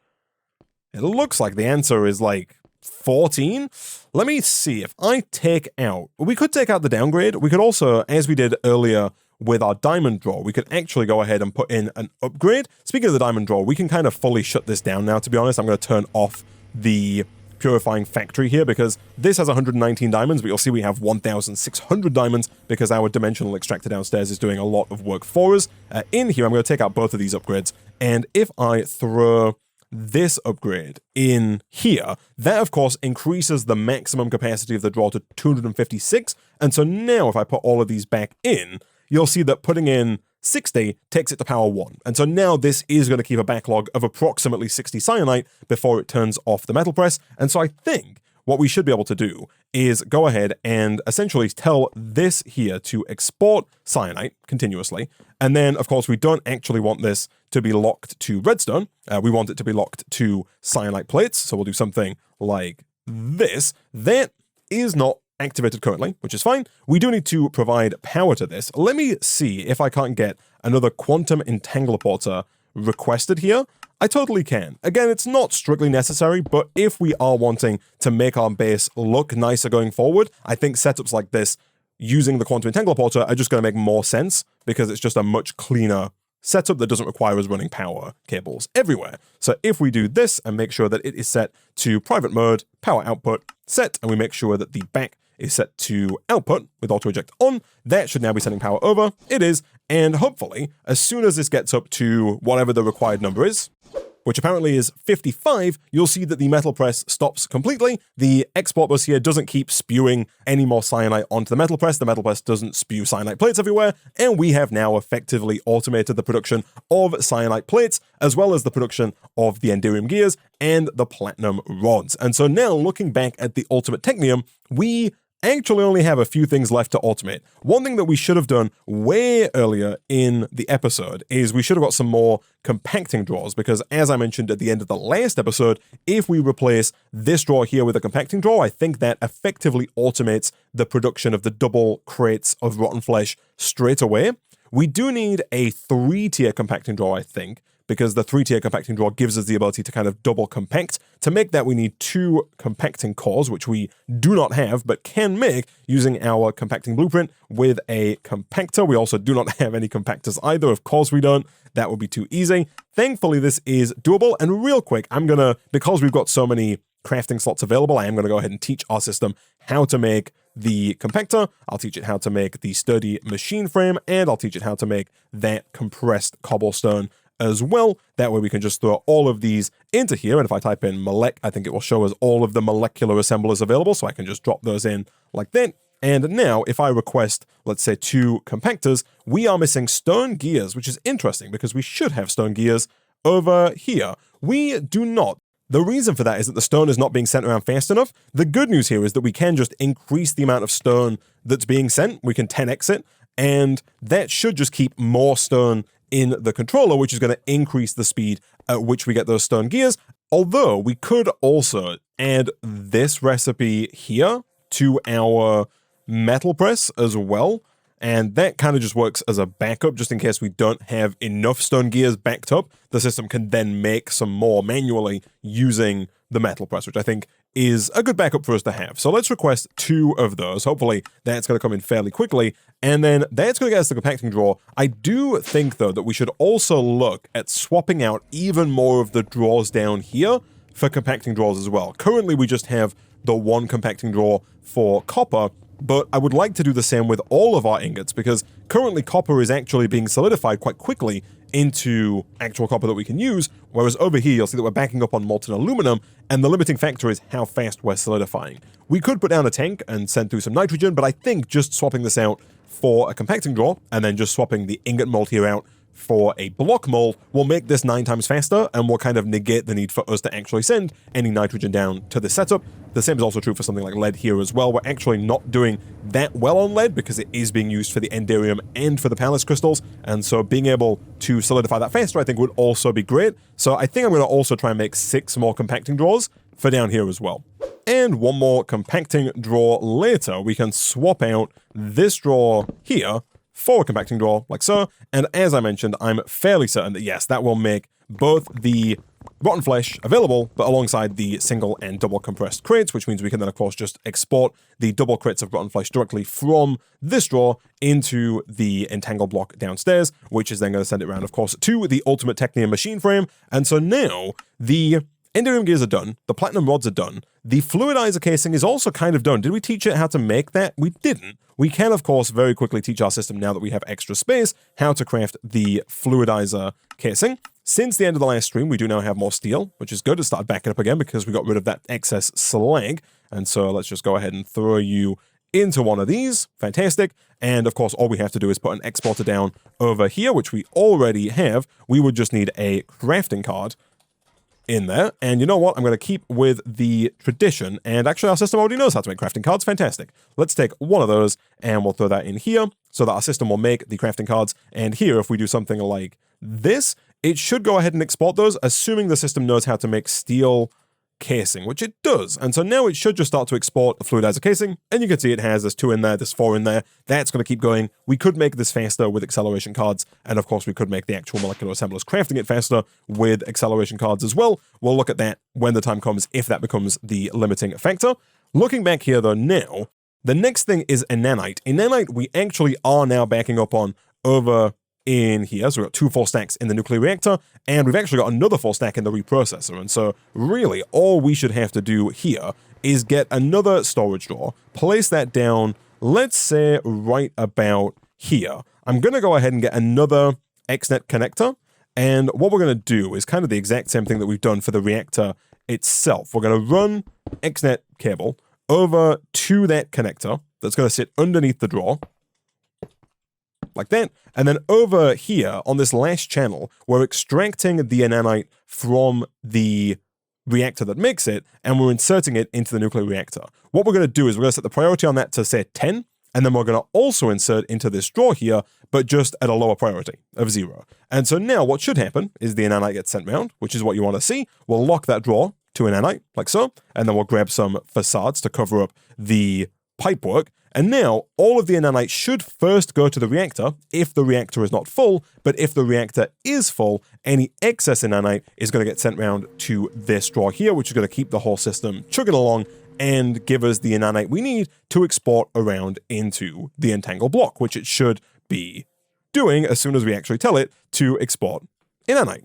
It looks like the answer is like 14. Let me see. If I take out, we could take out the downgrade. We could also, as we did earlier with our diamond drawer, we could actually go ahead and put in an upgrade. Speaking of the diamond drawer, we can kind of fully shut this down now, to be honest. I'm going to turn off the purifying factory here because this has 119 diamonds, but you'll see we have 1,600 diamonds because our dimensional extractor downstairs is doing a lot of work for us. In here, I'm going to take out both of these upgrades, and if I throw this upgrade in here, that of course increases the maximum capacity of the drawer to 256, and so now if I put all of these back in, you'll see that putting in 60 takes it to power 1. And so now this is going to keep a backlog of approximately 60 cyanite before it turns off the metal press. And so I think what we should be able to do is go ahead and essentially tell this here to export cyanite continuously. And then, of course, we don't actually want this to be locked to redstone. We want it to be locked to cyanite plates. So we'll do something like this. That is not activated currently, which is fine. We do need to provide power to this. Let me see if I can't get another quantum entangleporter requested here. I totally can. Again, it's not strictly necessary, but if we are wanting to make our base look nicer going forward, I think setups like this using the quantum entangleporter are just going to make more sense because it's just a much cleaner setup that doesn't require us running power cables everywhere. So if we do this and make sure that it is set to private mode, power output set, and we make sure that the back is set to output with auto eject on, that should now be sending power over. It is, and hopefully, as soon as this gets up to whatever the required number is, which apparently is 55, you'll see that the metal press stops completely. The export bus here doesn't keep spewing any more cyanite onto the metal press. The metal press doesn't spew cyanite plates everywhere, and we have now effectively automated the production of cyanite plates, as well as the production of the Enderium gears and the platinum rods. And so now, looking back at the ultimate Technium, we actually only have a few things left to automate. One thing that we should have done way earlier in the episode is we should have got some more compacting drawers, because as I mentioned at the end of the last episode, if we replace this drawer here with a compacting drawer, I think that effectively automates the production of the double crates of rotten flesh straight away. We do need a 3-tier compacting drawer, I think, because the 3-tier compacting drawer gives us the ability to kind of double compact. To make that, we need 2 compacting cores, which we do not have, but can make using our compacting blueprint with a compactor. We also do not have any compactors either. Of course we don't. That would be too easy. Thankfully, this is doable. And real quick, because we've got so many crafting slots available, I am going to go ahead and teach our system how to make the compactor. I'll teach it how to make the sturdy machine frame, and I'll teach it how to make that compressed cobblestone as well. That way we can just throw all of these into here, and if I type in molec, I think it will show us all of the molecular assemblers available, so I can just drop those in like that. And now, if I request, let's say, 2 compactors, we are missing stone gears, which is interesting because we should have stone gears over here. We do not. The reason for that is that the stone is not being sent around fast enough. The good news here is that we can just increase the amount of stone that's being sent. We can 10x it, and that should just keep more stone in the controller, which is going to increase the speed at which we get those stone gears. Although we could also add this recipe here to our metal press as well, and that kind of just works as a backup, just in case we don't have enough stone gears backed up. The system can then make some more manually using the metal press, which I think is a good backup for us to have. So let's request 2 of those. Hopefully that's going to come in fairly quickly, and then that's going to get us the compacting drawer. I do think, though, that we should also look at swapping out even more of the drawers down here for compacting drawers as well. Currently, we just have the 1 compacting drawer for copper, but I would like to do the same with all of our ingots, because currently copper is actually being solidified quite quickly into actual copper that we can use, whereas over here you'll see that we're backing up on molten aluminum, and the limiting factor is how fast we're solidifying. We could put down a tank and send through some nitrogen, but I think just swapping this out for a compacting drawer, and then just swapping the ingot mold here out for a block mold will make this 9 times faster, and will kind of negate the need for us to actually send any nitrogen down to the setup. The same is also true for something like lead here as well. We're actually not doing that well on lead because it is being used for the enderium and for the palace crystals, and so being able to solidify that faster I think would also be great. So I think I'm going to also try and make 6 more compacting drawers for down here as well. And 1 more compacting drawer later, we can swap out this drawer here for a compacting drawer, like so. And as I mentioned, I'm fairly certain that yes, that will make both the rotten flesh available, but alongside the single and double compressed crates, which means we can then, of course, just export the double crates of rotten flesh directly from this drawer into the entangle block downstairs, which is then going to send it around, of course, to the ultimate Technium machine frame. And so now the enderium gears are done, the platinum rods are done, the fluidizer casing is also kind of done. Did we teach it how to make that? We didn't. We can, of course, very quickly teach our system, now that we have extra space, how to craft the fluidizer casing. Since the end of the last stream, we do now have more steel, which is good to start backing up again because we got rid of that excess slag. And so let's just go ahead and throw you into one of these. Fantastic. And of course, all we have to do is put an exporter down over here, which we already have. We would just need a crafting card in there. And you know what? I'm going to keep with the tradition. And actually, our system already knows how to make crafting cards. Fantastic. Let's take one of those and we'll throw that in here so that our system will make the crafting cards. And here, if we do something like this, it should go ahead and export those, assuming the system knows how to make steel casing, which it does. And so now it should just start to export the fluidizer casing, and you can see it has there's 2 in there, there's 4 in there. That's going to keep going. We could make this faster with acceleration cards, and of course we could make the actual molecular assemblers crafting it faster with acceleration cards as well. We'll look at that when the time comes, if that becomes the limiting factor. Looking back here though now, the next thing is Nanite. Nanite we actually are now backing up on over in here. So we've got 2 full stacks in the nuclear reactor, and we've actually got another full stack in the reprocessor. And so really all we should have to do here is get another storage door, place that down, let's say right about here. I'm going to go ahead and get another XNet connector. And what we're going to do is kind of the exact same thing that we've done for the reactor itself. We're going to run XNet cable over to that connector that's going to sit underneath the drawer, like that. And then over here on this last channel, we're extracting the nanite from the reactor that makes it, and we're inserting it into the nuclear reactor. What we're going to do is we're going to set the priority on that to say 10, and then we're going to also insert into this drawer here, but just at a lower priority of 0. And so now what should happen is the nanite gets sent round, which is what you want to see. We'll lock that drawer to a nanite, like so, and then we'll grab some facades to cover up the pipework. And now all of the nanite should first go to the reactor if the reactor is not full, but if the reactor is full, any excess nanite is going to get sent round to this drawer here, which is going to keep the whole system chugging along and give us the nanite we need to export around into the entangled block, which it should be doing as soon as we actually tell it to export nanite.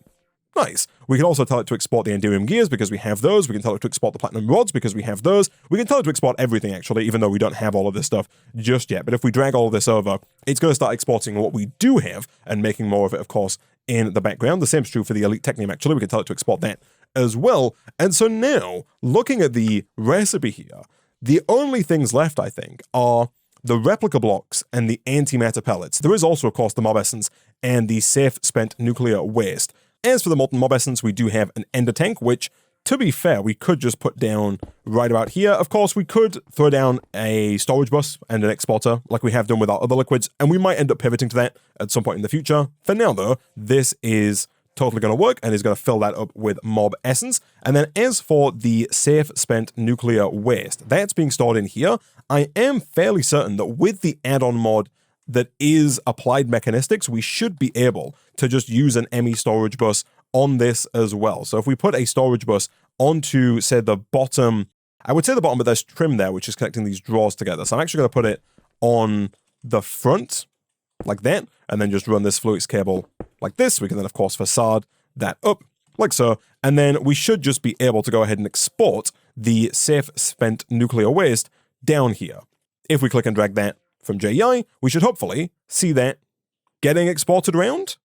Nice. We can also tell it to export the endymium gears because we have those. We can tell it to export the platinum rods because we have those. We can tell it to export everything, actually, even though we don't have all of this stuff just yet. But if we drag all of this over, it's going to start exporting what we do have and making more of it, of course, in the background. The same is true for the elite technium, actually. We can tell it to export that as well. And so now, looking at the recipe here, the only things left, I think, are the replica blocks and the antimatter pellets. There is also, of course, the mob essence and the safe spent nuclear waste. As for the molten mob essence, we do have an ender tank, which, to be fair, we could just put down right about here. Of course, we could throw down a storage bus and an exporter like we have done with our other liquids, and we might end up pivoting to that at some point in the future. For now, though, this is totally going to work and is going to fill that up with mob essence. And then as for the safe spent nuclear waste, that's being stored in here. I am fairly certain that with the add-on mod that is applied mechanistics, we should be able to just use an ME storage bus on this as well. So if we put a storage bus onto, say, the bottom, I would say the bottom, but there's trim there, which is connecting these drawers together. So I'm actually going to put it on the front, like that, and then just run this fluix cable like this. We can then, of course, facade that up, like so. And then we should just be able to go ahead and export the safe spent nuclear waste down here. If we click and drag that from JEI, we should hopefully see that getting exported around.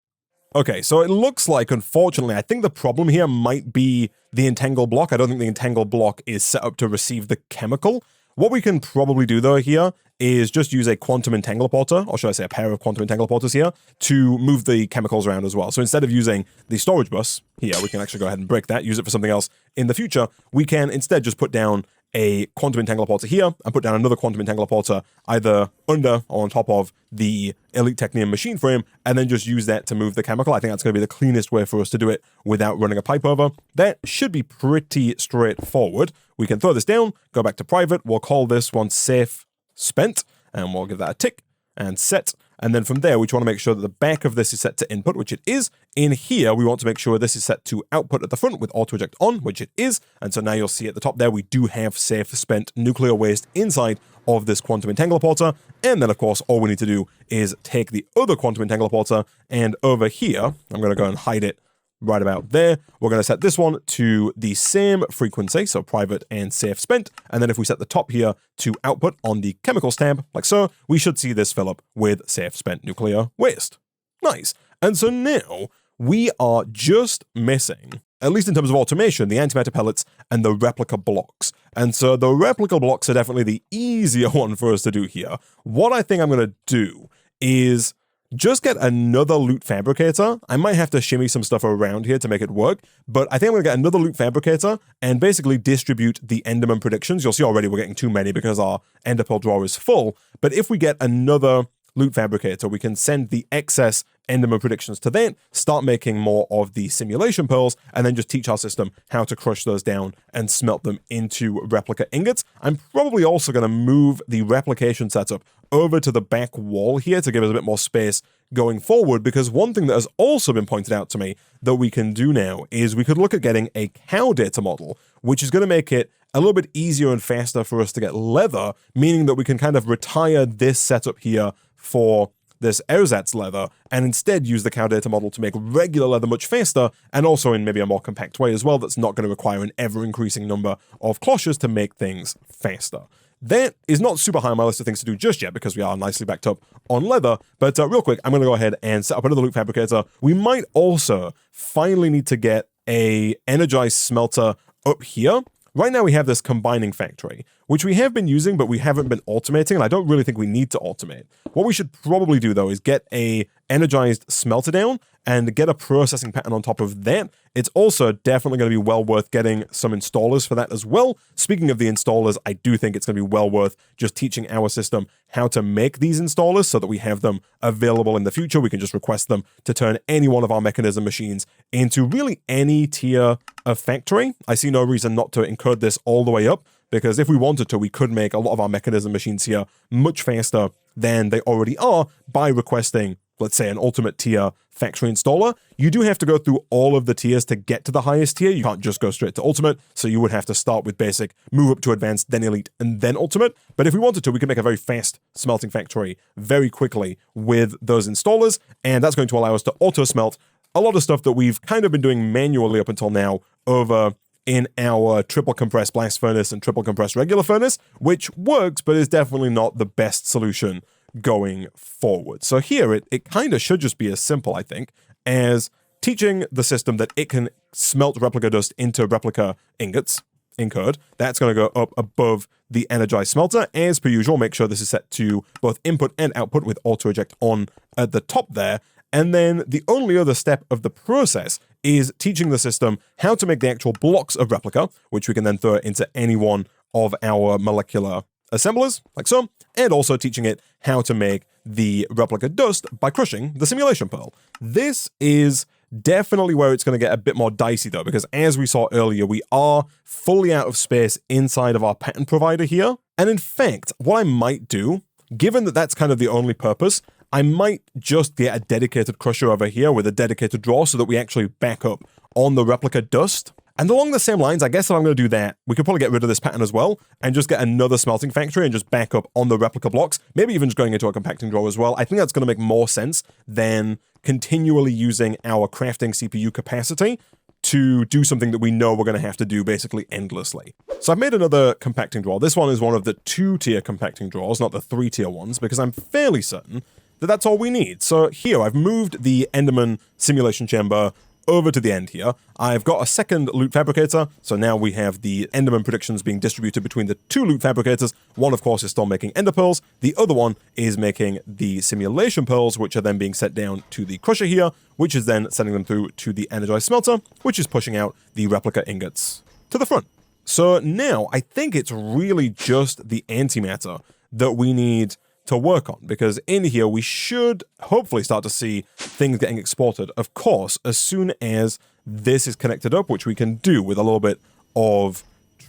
Okay, so it looks like, unfortunately, I think the problem here might be the entangled block. I don't think the entangled block is set up to receive the chemical. What we can probably do, though, here is just use a quantum entangler porter, or should I say a pair of quantum entangler porters here, to move the chemicals around as well. So instead of using the storage bus here, we can actually go ahead and break that, use it for something else in the future. We can instead just put down a quantum entangler porter here and put down another quantum entangler porter either under or on top of the elite technium machine frame, and then just use that to move the chemical. I think that's going to be the cleanest way for us to do it without running a pipe over. That should be pretty straightforward. We can throw this down, go back to private. We'll call this one safe spent, and we'll give that a tick and set. And then from there, we just want to make sure that the back of this is set to input, which it is. In here, we want to make sure this is set to output at the front with auto eject on, which it is. And so now you'll see at the top there, we do have safe spent nuclear waste inside of this quantum entangler porter. And then, of course, all we need to do is take the other quantum entangler porter, and over here, I'm going to go and hide it right about there. We're going to set this one to the same frequency, so private and safe spent. And then if we set the top here to output on the chemicals tab, like so, we should see this fill up with safe spent nuclear waste. Nice. And so now we are just missing, at least in terms of automation, the antimatter pellets and the replica blocks. And so the replica blocks are definitely the easier one for us to do here. What I think I'm going to do is just get another loot fabricator. I might have to shimmy some stuff around here to make it work, but I think I'm going to get another loot fabricator and basically distribute the enderman predictions. You'll see already we're getting too many because our ender pearl drawer is full, but if we get another loot fabricator, we can send the excess enderman predictions to that, start making more of the simulation pearls, and then just teach our system how to crush those down and smelt them into replica ingots. I'm probably also going to move the replication setup over to the back wall here to give us a bit more space going forward, because one thing that has also been pointed out to me that we can do now is we could look at getting a cow data model, which is going to make it a little bit easier and faster for us to get leather, meaning that we can kind of retire this setup here for this ersatz leather and instead use the cow data model to make regular leather much faster, and also in maybe a more compact way as well that's not going to require an ever-increasing number of cloches to make things faster. That is not super high on my list of things to do just yet because we are nicely backed up on leather, but real quick, I'm going to go ahead and set up another loot fabricator. We might also finally need to get a energized smelter up here. Right now we have this combining factory, which we have been using, but we haven't been automating, and I don't really think we need to automate. What we should probably do, though, is get a energized smelter down and get a processing pattern on top of that. It's also definitely going to be well worth getting some installers for that as well. Speaking of the installers, I do think it's going to be well worth just teaching our system how to make these installers so that we have them available in the future. We can just request them to turn any one of our mechanism machines into really any tier of factory. I see no reason not to encode this all the way up, because if we wanted to, we could make a lot of our mechanism machines here much faster than they already are by requesting, let's say, an ultimate tier factory installer. You do have to go through all of the tiers to get to the highest tier. You can't just go straight to ultimate, so you would have to start with basic, move up to advanced, then elite, and then ultimate. But if we wanted to, we could make a very fast smelting factory very quickly with those installers, and that's going to allow us to auto-smelt a lot of stuff that we've kind of been doing manually up until now over in our triple compressed blast furnace and triple compressed regular furnace, which works, but is definitely not the best solution going forward. So here, it kind of should just be as simple, I think, as teaching the system that it can smelt replica dust into replica ingots, incurred. That's going to go up above the energized smelter. As per usual, make sure this is set to both input and output with auto eject on at the top there. And then the only other step of the process is teaching the system how to make the actual blocks of replica, which we can then throw into any one of our molecular assemblers, like so, and also teaching it how to make the replica dust by crushing the simulation pearl. This is definitely where it's going to get a bit more dicey, though, because as we saw earlier, we are fully out of space inside of our pattern provider here. And in fact, what I might do, given that that's kind of the only purpose, I might just get a dedicated crusher over here with a dedicated drawer so that we actually back up on the replica dust. And along the same lines, I guess if I'm going to do that, we could probably get rid of this pattern as well and just get another smelting factory and just back up on the replica blocks, maybe even just going into a compacting drawer as well. I think that's going to make more sense than continually using our crafting CPU capacity to do something that we know we're going to have to do basically endlessly. So I've made another compacting drawer. This one is one of the 2-tier compacting drawers, not the 3-tier ones, because I'm fairly certain that that's all we need. So here, I've moved the Enderman simulation chamber over to the end here. I've got a second loot fabricator, so now we have the Enderman predictions being distributed between the 2 loot fabricators. One, of course, is still making ender pearls. The other one is making the simulation pearls, which are then being set down to the crusher here, which is then sending them through to the energized smelter, which is pushing out the replica ingots to the front. So now, I think it's really just the antimatter that we need to work on, because in here we should hopefully start to see things getting exported, of course, as soon as this is connected up, which we can do with a little bit of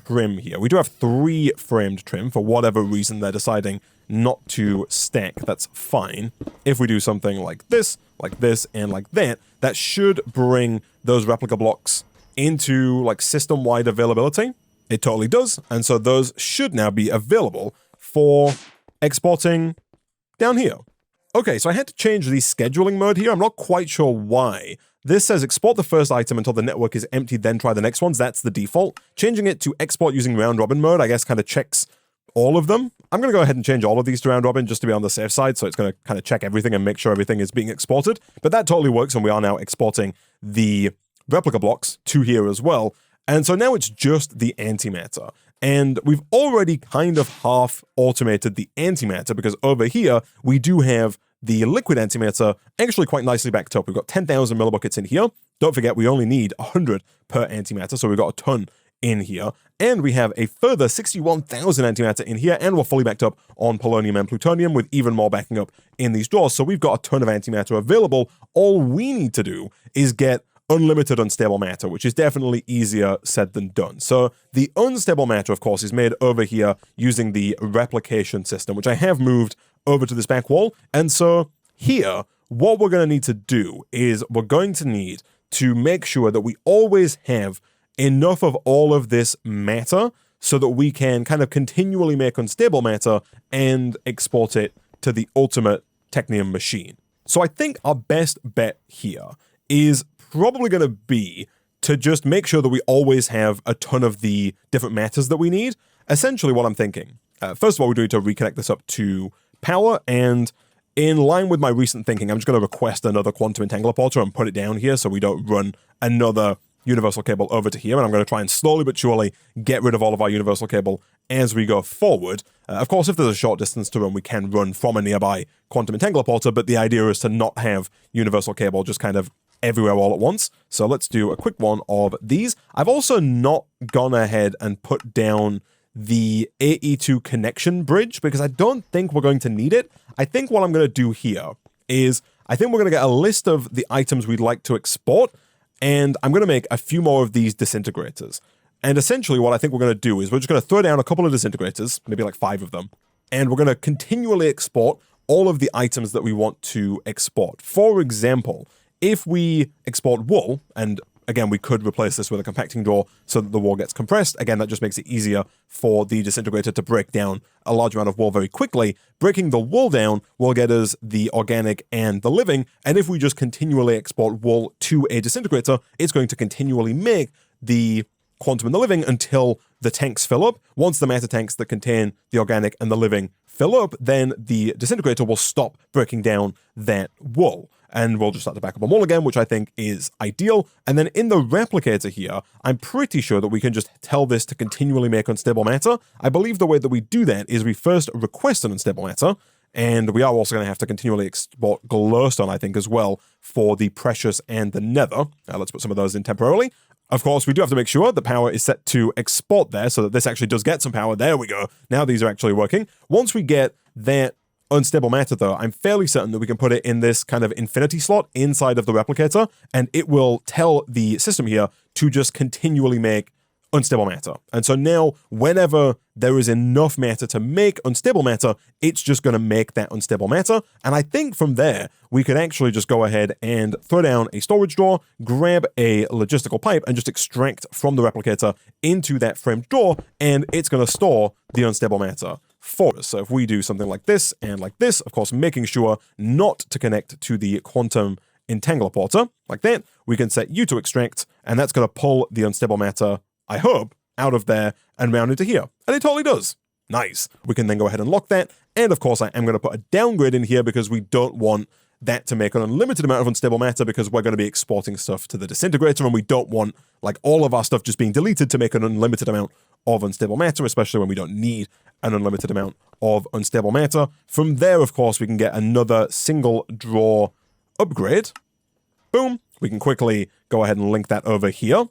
trim here. We do have 3 framed trim. For whatever reason they're deciding not to stack, that's fine. If we do something like this, and like that, that should bring those replica blocks into like system-wide availability. It totally does, and so those should now be available for exporting down here. Okay, so I had to change the scheduling mode here. I'm not quite sure why. This says export the first item until the network is empty, then try the next ones. That's the default. Changing it to export using round robin mode, I guess, kind of checks all of them. I'm going to go ahead and change all of these to round robin just to be on the safe side, so it's going to kind of check everything and make sure everything is being exported. But that totally works, and we are now exporting the replica blocks to here as well. And so now it's just the antimatter. And we've already kind of half automated the antimatter, because over here we do have the liquid antimatter actually quite nicely backed up. We've got 10,000 millibuckets in here. Don't forget, we only need 100 per antimatter, so we've got a ton in here. And we have a further 61,000 antimatter in here, and we're fully backed up on polonium and plutonium with even more backing up in these drawers. So we've got a ton of antimatter available. All we need to do is get unlimited unstable matter, which is definitely easier said than done. So the unstable matter, of course, is made over here using the replication system, which I have moved over to this back wall. And so here, what we're going to need to do is we're going to need to make sure that we always have enough of all of this matter so that we can kind of continually make unstable matter and export it to the ultimate Technium machine. So I think our best bet here is probably going to be to just make sure that we always have a ton of the different matters that we need. Essentially what I'm thinking, first of all, we need to reconnect this up to power, and in line with my recent thinking, I'm just going to request another quantum entangler porter and put it down here so we don't run another universal cable over to here, and I'm going to try and slowly but surely get rid of all of our universal cable as we go forward. Of course, if there's a short distance to run, we can run from a nearby quantum entangler porter, but the idea is to not have universal cable just kind of everywhere all at once. So let's do a quick one of these. I've also not gone ahead and put down the AE2 connection bridge because I don't think we're going to need it. I think what I'm going to do here is I think we're going to get a list of the items we'd like to export, and I'm going to make a few more of these disintegrators. And essentially what I think we're going to do is we're just going to throw down a couple of disintegrators, maybe like 5 of them, and we're going to continually export all of the items that we want to export. For example, if we export wool, and again, we could replace this with a compacting drawer so that the wool gets compressed. Again, that just makes it easier for the disintegrator to break down a large amount of wool very quickly. Breaking the wool down will get us the organic and the living, and if we just continually export wool to a disintegrator, it's going to continually make the quantum and the living until the tanks fill up. Once the matter tanks that contain the organic and the living fill up, then the disintegrator will stop breaking down that wool. And we'll just start to back up on wool again, which I think is ideal. And then in the replicator here, I'm pretty sure that we can just tell this to continually make unstable matter. I believe the way that we do that is we first request an unstable matter, and we are also going to have to continually export glowstone, I think, as well, for the precious and the nether. Let's put some of those in temporarily. Of course, we do have to make sure the power is set to export there so that this actually does get some power. There we go. Now these are actually working. Once we get that unstable matter, though, I'm fairly certain that we can put it in this kind of infinity slot inside of the replicator, and it will tell the system here to just continually make unstable matter. And so now, whenever there is enough matter to make unstable matter, it's just going to make that unstable matter. And I think from there, we could actually just go ahead and throw down a storage drawer, grab a logistical pipe, and just extract from the replicator into that framed door, and it's going to store the unstable matter for us. So if we do something like this and like this, of course, making sure not to connect to the quantum entangler porter, like that, we can set you to extract, and that's going to pull the unstable matter, I hope, out of there and round into here. And it totally does. Nice. We can then go ahead and lock that. And of course, I am going to put a downgrade in here because we don't want that to make an unlimited amount of unstable matter because we're going to be exporting stuff to the disintegrator, and we don't want like all of our stuff just being deleted to make an unlimited amount of unstable matter, especially when we don't need an unlimited amount of unstable matter. From there, of course, we can get another single drawer upgrade. Boom. We can quickly go ahead and link that over here.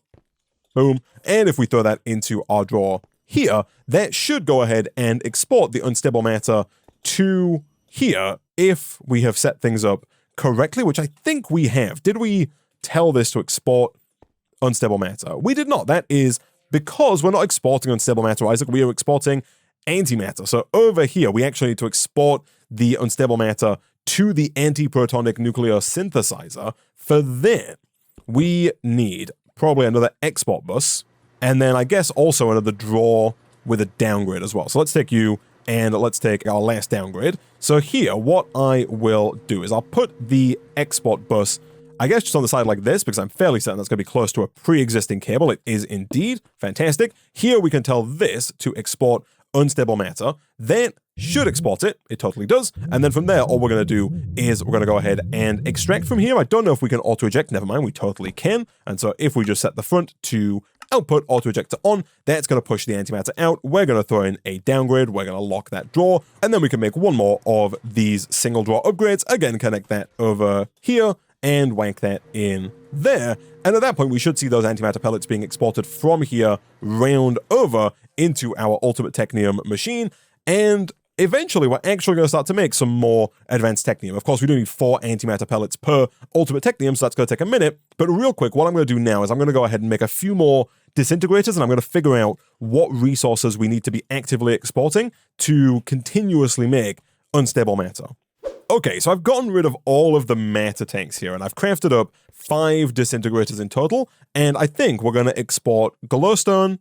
Boom. And if we throw that into our drawer here, that should go ahead and export the unstable matter to here if we have set things up correctly, which I think we have. Did we tell this to export unstable matter? We did not. That is because we're not exporting unstable matter, Isaac. We are exporting antimatter. So over here, we actually need to export the unstable matter to the antiprotonic nuclear synthesizer. For that, we need probably another export bus, and then I guess also another drawer with a downgrade as well. So let's take you, and let's take our last downgrade. So here, what I will do is I'll put the export bus, I guess, just on the side like this, because I'm fairly certain that's going to be close to a pre-existing cable. It is indeed. Fantastic. Here we can tell this to export unstable matter. That should export it. It totally does. And then from there, all we're going to do is we're going to go ahead and extract from here. I don't know if we can auto-eject. Never mind, we totally can. And so if we just set the front to output, auto-eject to on, that's going to push the antimatter out. We're going to throw in a downgrade. We're going to lock that drawer. And then we can make one more of these single drawer upgrades. Again, connect that over here and wank that in there. And at that point, we should see those antimatter pellets being exported from here round over into our ultimate technium machine. And eventually, we're actually going to start to make some more advanced technium. Of course, we do need 4 antimatter pellets per ultimate technium, so that's going to take a minute. But real quick, what I'm going to do now is I'm going to go ahead and make a few more disintegrators, and I'm going to figure out what resources we need to be actively exporting to continuously make unstable matter. Okay, so I've gotten rid of all of the matter tanks here, and I've crafted up 5 disintegrators in total, and I think we're going to export glowstone,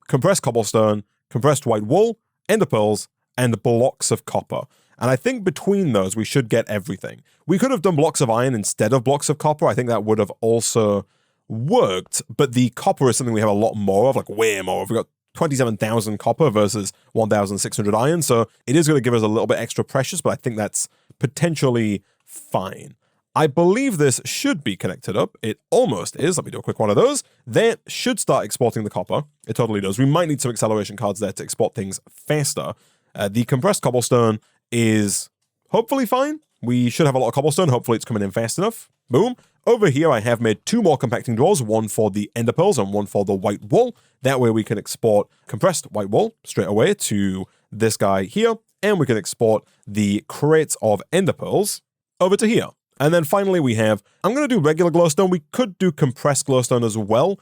compressed cobblestone, compressed white wool, ender pearls, and blocks of copper. And I think between those, we should get everything. We could have done blocks of iron instead of blocks of copper. I think that would have also worked, but the copper is something we have a lot more of, like way more. We've got 27,000 copper versus 1,600 iron, so it is going to give us a little bit extra precious, but I think that's potentially fine. I believe this should be connected up. It almost is. Let me do a quick one of those. That should start exporting the copper. It totally does. We might need some acceleration cards there to export things faster. The compressed cobblestone is hopefully fine. We should have a lot of cobblestone. Hopefully it's coming in fast enough. Boom. Over here, I have made 2 more compacting drawers, one for the ender pearls and one for the white wool. That way we can export compressed white wool straight away to this guy here, and we can export the crates of ender pearls over to here. And then finally we have, I'm going to do regular glowstone. We could do compressed glowstone as well,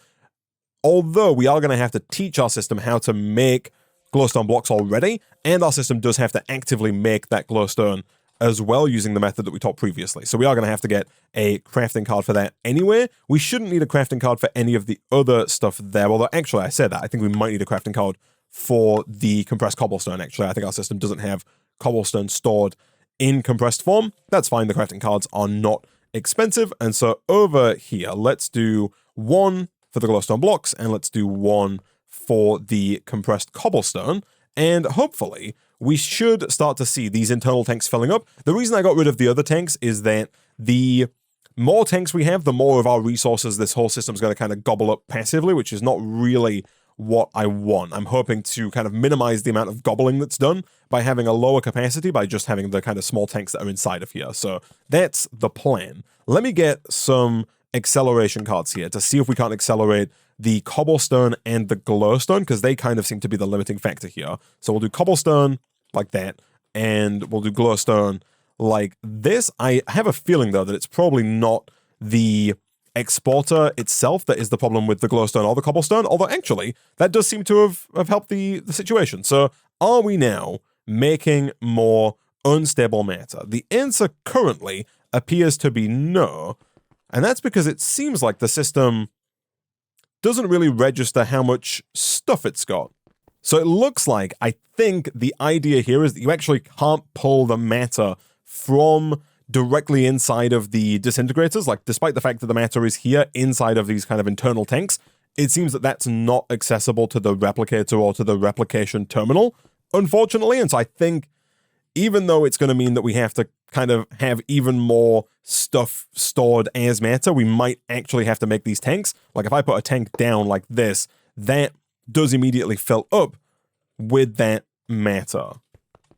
although we are going to have to teach our system how to make glowstone blocks already, and our system does have to actively make that glowstone as well using the method that we taught previously. So we are going to have to get a crafting card for that anyway. We shouldn't need a crafting card for any of the other stuff there, although actually I said that. I think we might need a crafting card for the compressed cobblestone, actually. I think our system doesn't have cobblestone stored in compressed form. That's fine, the crafting cards are not expensive. And so over here, let's do 1 for the glowstone blocks, and let's do 1 for the compressed cobblestone, and hopefully we should start to see these internal tanks filling up. The reason I got rid of the other tanks is that the more tanks we have, the more of our resources this whole system's going to kind of gobble up passively, which is not really what I want. I'm hoping to kind of minimize the amount of gobbling that's done by having a lower capacity, by just having the kind of small tanks that are inside of here. So that's the plan. Let me get some acceleration cards here to see if we can't accelerate the cobblestone and the glowstone, because they kind of seem to be the limiting factor here. So we'll do cobblestone like that, and we'll do glowstone like this. I have a feeling, though, that it's probably not the exporter itself that is the problem with the glowstone or the cobblestone, although actually that does seem to have helped the situation. So are we now making more unstable matter? The answer currently appears to be no, and that's because it seems like the system doesn't really register how much stuff it's got. So it looks like, I think the idea here is that you actually can't pull the matter from directly inside of the disintegrators. Like, despite the fact that the matter is here inside of these kind of internal tanks, it seems that that's not accessible to the replicator or to the replication terminal, unfortunately. And so I think, even though it's going to mean that we have to kind of have even more stuff stored as matter, we might actually have to make these tanks. Like, if I put a tank down like this, that does immediately fill up with that matter.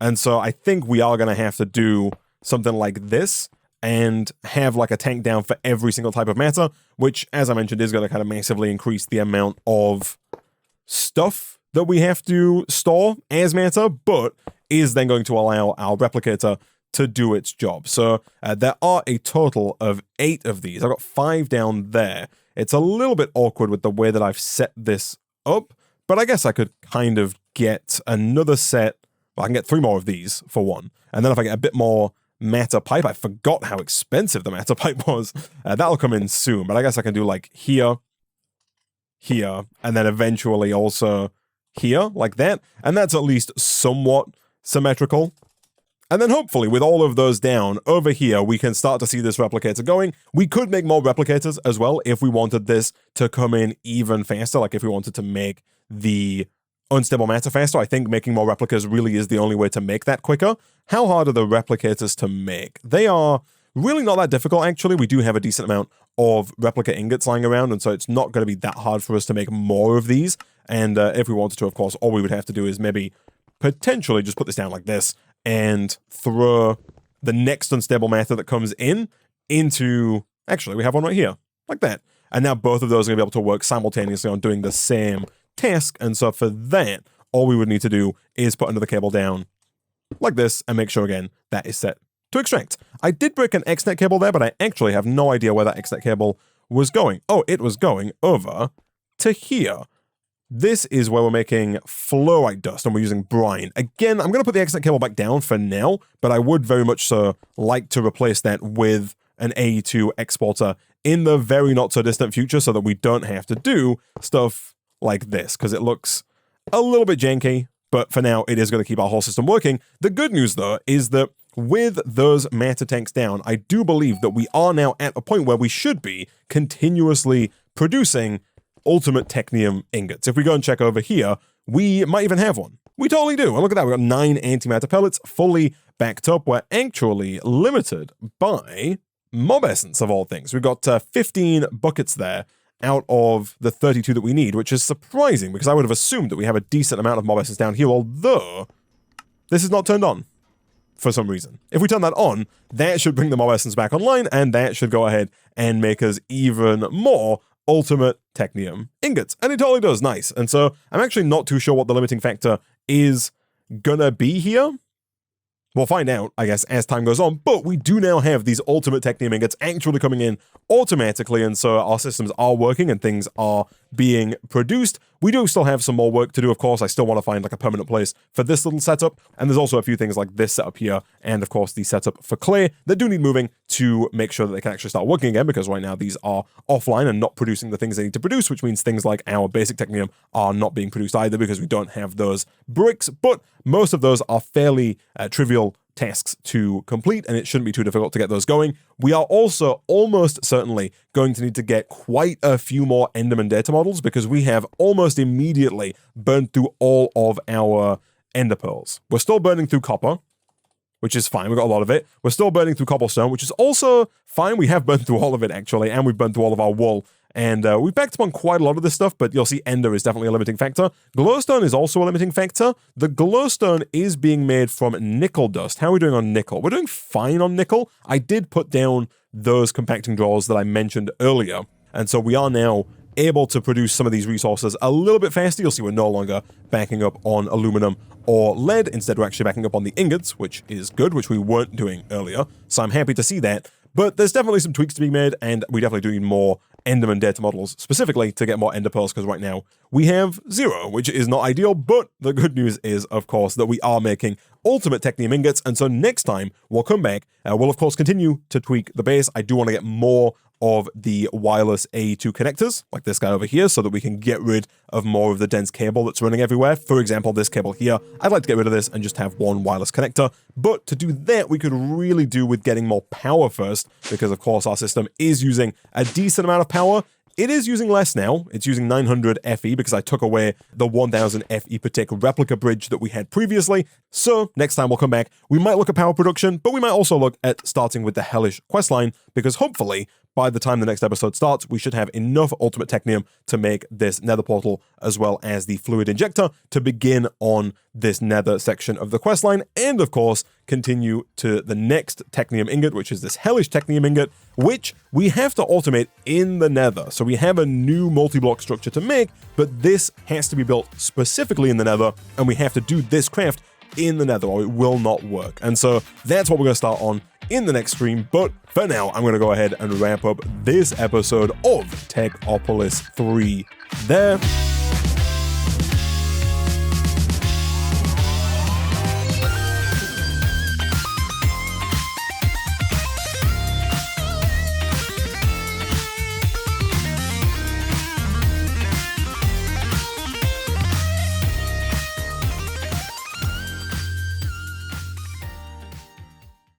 And so I think we are going to have to do something like this and have like a tank down for every single type of matter, which, as I mentioned, is going to kind of massively increase the amount of stuff that we have to store as matter, but is then going to allow our replicator to do its job. So there are a total of 8 of these. I've got 5 down there. It's a little bit awkward with the way that I've set this up, but I guess I could kind of get another set. Well, I can get 3 more of these for 1. And then if I get a bit more matter pipe, I forgot how expensive the matter pipe was. That'll come in soon, but I guess I can do like here, here, and then eventually also here, like that. And that's at least somewhat symmetrical. And then hopefully with all of those down, over here, we can start to see this replicator going. We could make more replicators as well if we wanted this to come in even faster, like if we wanted to make the unstable matter faster. I think making more replicas really is the only way to make that quicker. How hard are the replicators to make? They are really not that difficult, actually. We do have a decent amount of replica ingots lying around, and so it's not going to be that hard for us to make more of these. And if we wanted to, of course, all we would have to do is maybe potentially just put this down like this and throw the next unstable matter that comes in into... Actually, we have one right here, like that. And now both of those are going to be able to work simultaneously on doing the same task. And so for that, all we would need to do is put another cable down like this and make sure, again, that is set to extract. I did break an XNet cable there, but I actually have no idea where that XNet cable was going. Oh, it was going over to here. This is where we're making fluorite dust, and we're using brine. Again, I'm going to put the XNet cable back down for now, but I would very much so like to replace that with an AE2 exporter in the very not-so-distant future so that we don't have to do stuff like this, because it looks a little bit janky, but for now, it is going to keep our whole system working. The good news, though, is that with those matter tanks down, I do believe that we are now at a point where we should be continuously producing ultimate Technium Ingots. If we go and check over here, we might even have one. We totally do. And look at that. We've got 9 antimatter pellets fully backed up. We're actually limited by mob essence, of all things. We've got 15 buckets there out of the 32 that we need, which is surprising because I would have assumed that we have a decent amount of mob essence down here, although this is not turned on. for some reason. If we turn that on, that should bring the mob essence back online, and that should go ahead and make us even more ultimate Technium ingots. And it totally does. Nice. And so I'm actually not too sure what the limiting factor is gonna be here. We'll find out, I guess, as time goes on, but we do now have these ultimate Technium ingots actually coming in automatically, and so our systems are working and things are being produced. We do still have some more work to do, of course. I still want to find like a permanent place for this little setup, and there's also a few things like this setup here, and of course the setup for clay that do need moving to make sure that they can actually start working again, because right now these are offline and not producing the things they need to produce, which means things like our basic Technium are not being produced either because we don't have those bricks, but most of those are fairly trivial tasks to complete, and it shouldn't be too difficult to get those going. We are also almost certainly going to need to get quite a few more Enderman data models because we have almost immediately burned through all of our Ender pearls. We're still burning through copper, which is fine. We got a lot of it. We're still burning through cobblestone, which is also fine. We have burned through all of it, actually, and we've burned through all of our wool. And we've backed up on quite a lot of this stuff, but you'll see Ender is definitely a limiting factor. Glowstone is also a limiting factor. The glowstone is being made from nickel dust. How are we doing on nickel? We're doing fine on nickel. I did put down those compacting drawers that I mentioned earlier, and so we are now able to produce some of these resources a little bit faster. You'll see we're no longer backing up on aluminum or lead. Instead, we're actually backing up on the ingots, which is good, which we weren't doing earlier. So I'm happy to see that. But there's definitely some tweaks to be made, and we definitely do need more Enderman data models specifically to get more Ender pearls, because right now we have 0, which is not ideal. But the good news is, of course, that we are making ultimate Technium ingots, and so next time we'll come back. We'll, of course, continue to tweak the base. I do want to get more of the wireless A2 connectors, like this guy over here, so that we can get rid of more of the dense cable that's running everywhere. For example, this cable here, I'd like to get rid of this and just have one wireless connector. But to do that, we could really do with getting more power first, because of course our system is using a decent amount of power. It is using less now. It's using 900 FE because I took away the 1000 FE per tick replica bridge that we had previously. So next time we'll come back, we might look at power production, but we might also look at starting with the hellish questline, because hopefully by the time the next episode starts, we should have enough ultimate Technium to make this nether portal, as well as the fluid injector, to begin on this nether section of the questline, and of course continue to the next Technium ingot, which is this hellish Technium ingot, which we have to automate in the nether. So we have a new multi-block structure to make, but this has to be built specifically in the nether, and we have to do this craft in the nether or it will not work. And so that's what we're going to start on in the next stream. But for now, I'm going to go ahead and wrap up this episode of Techopolis 3 there.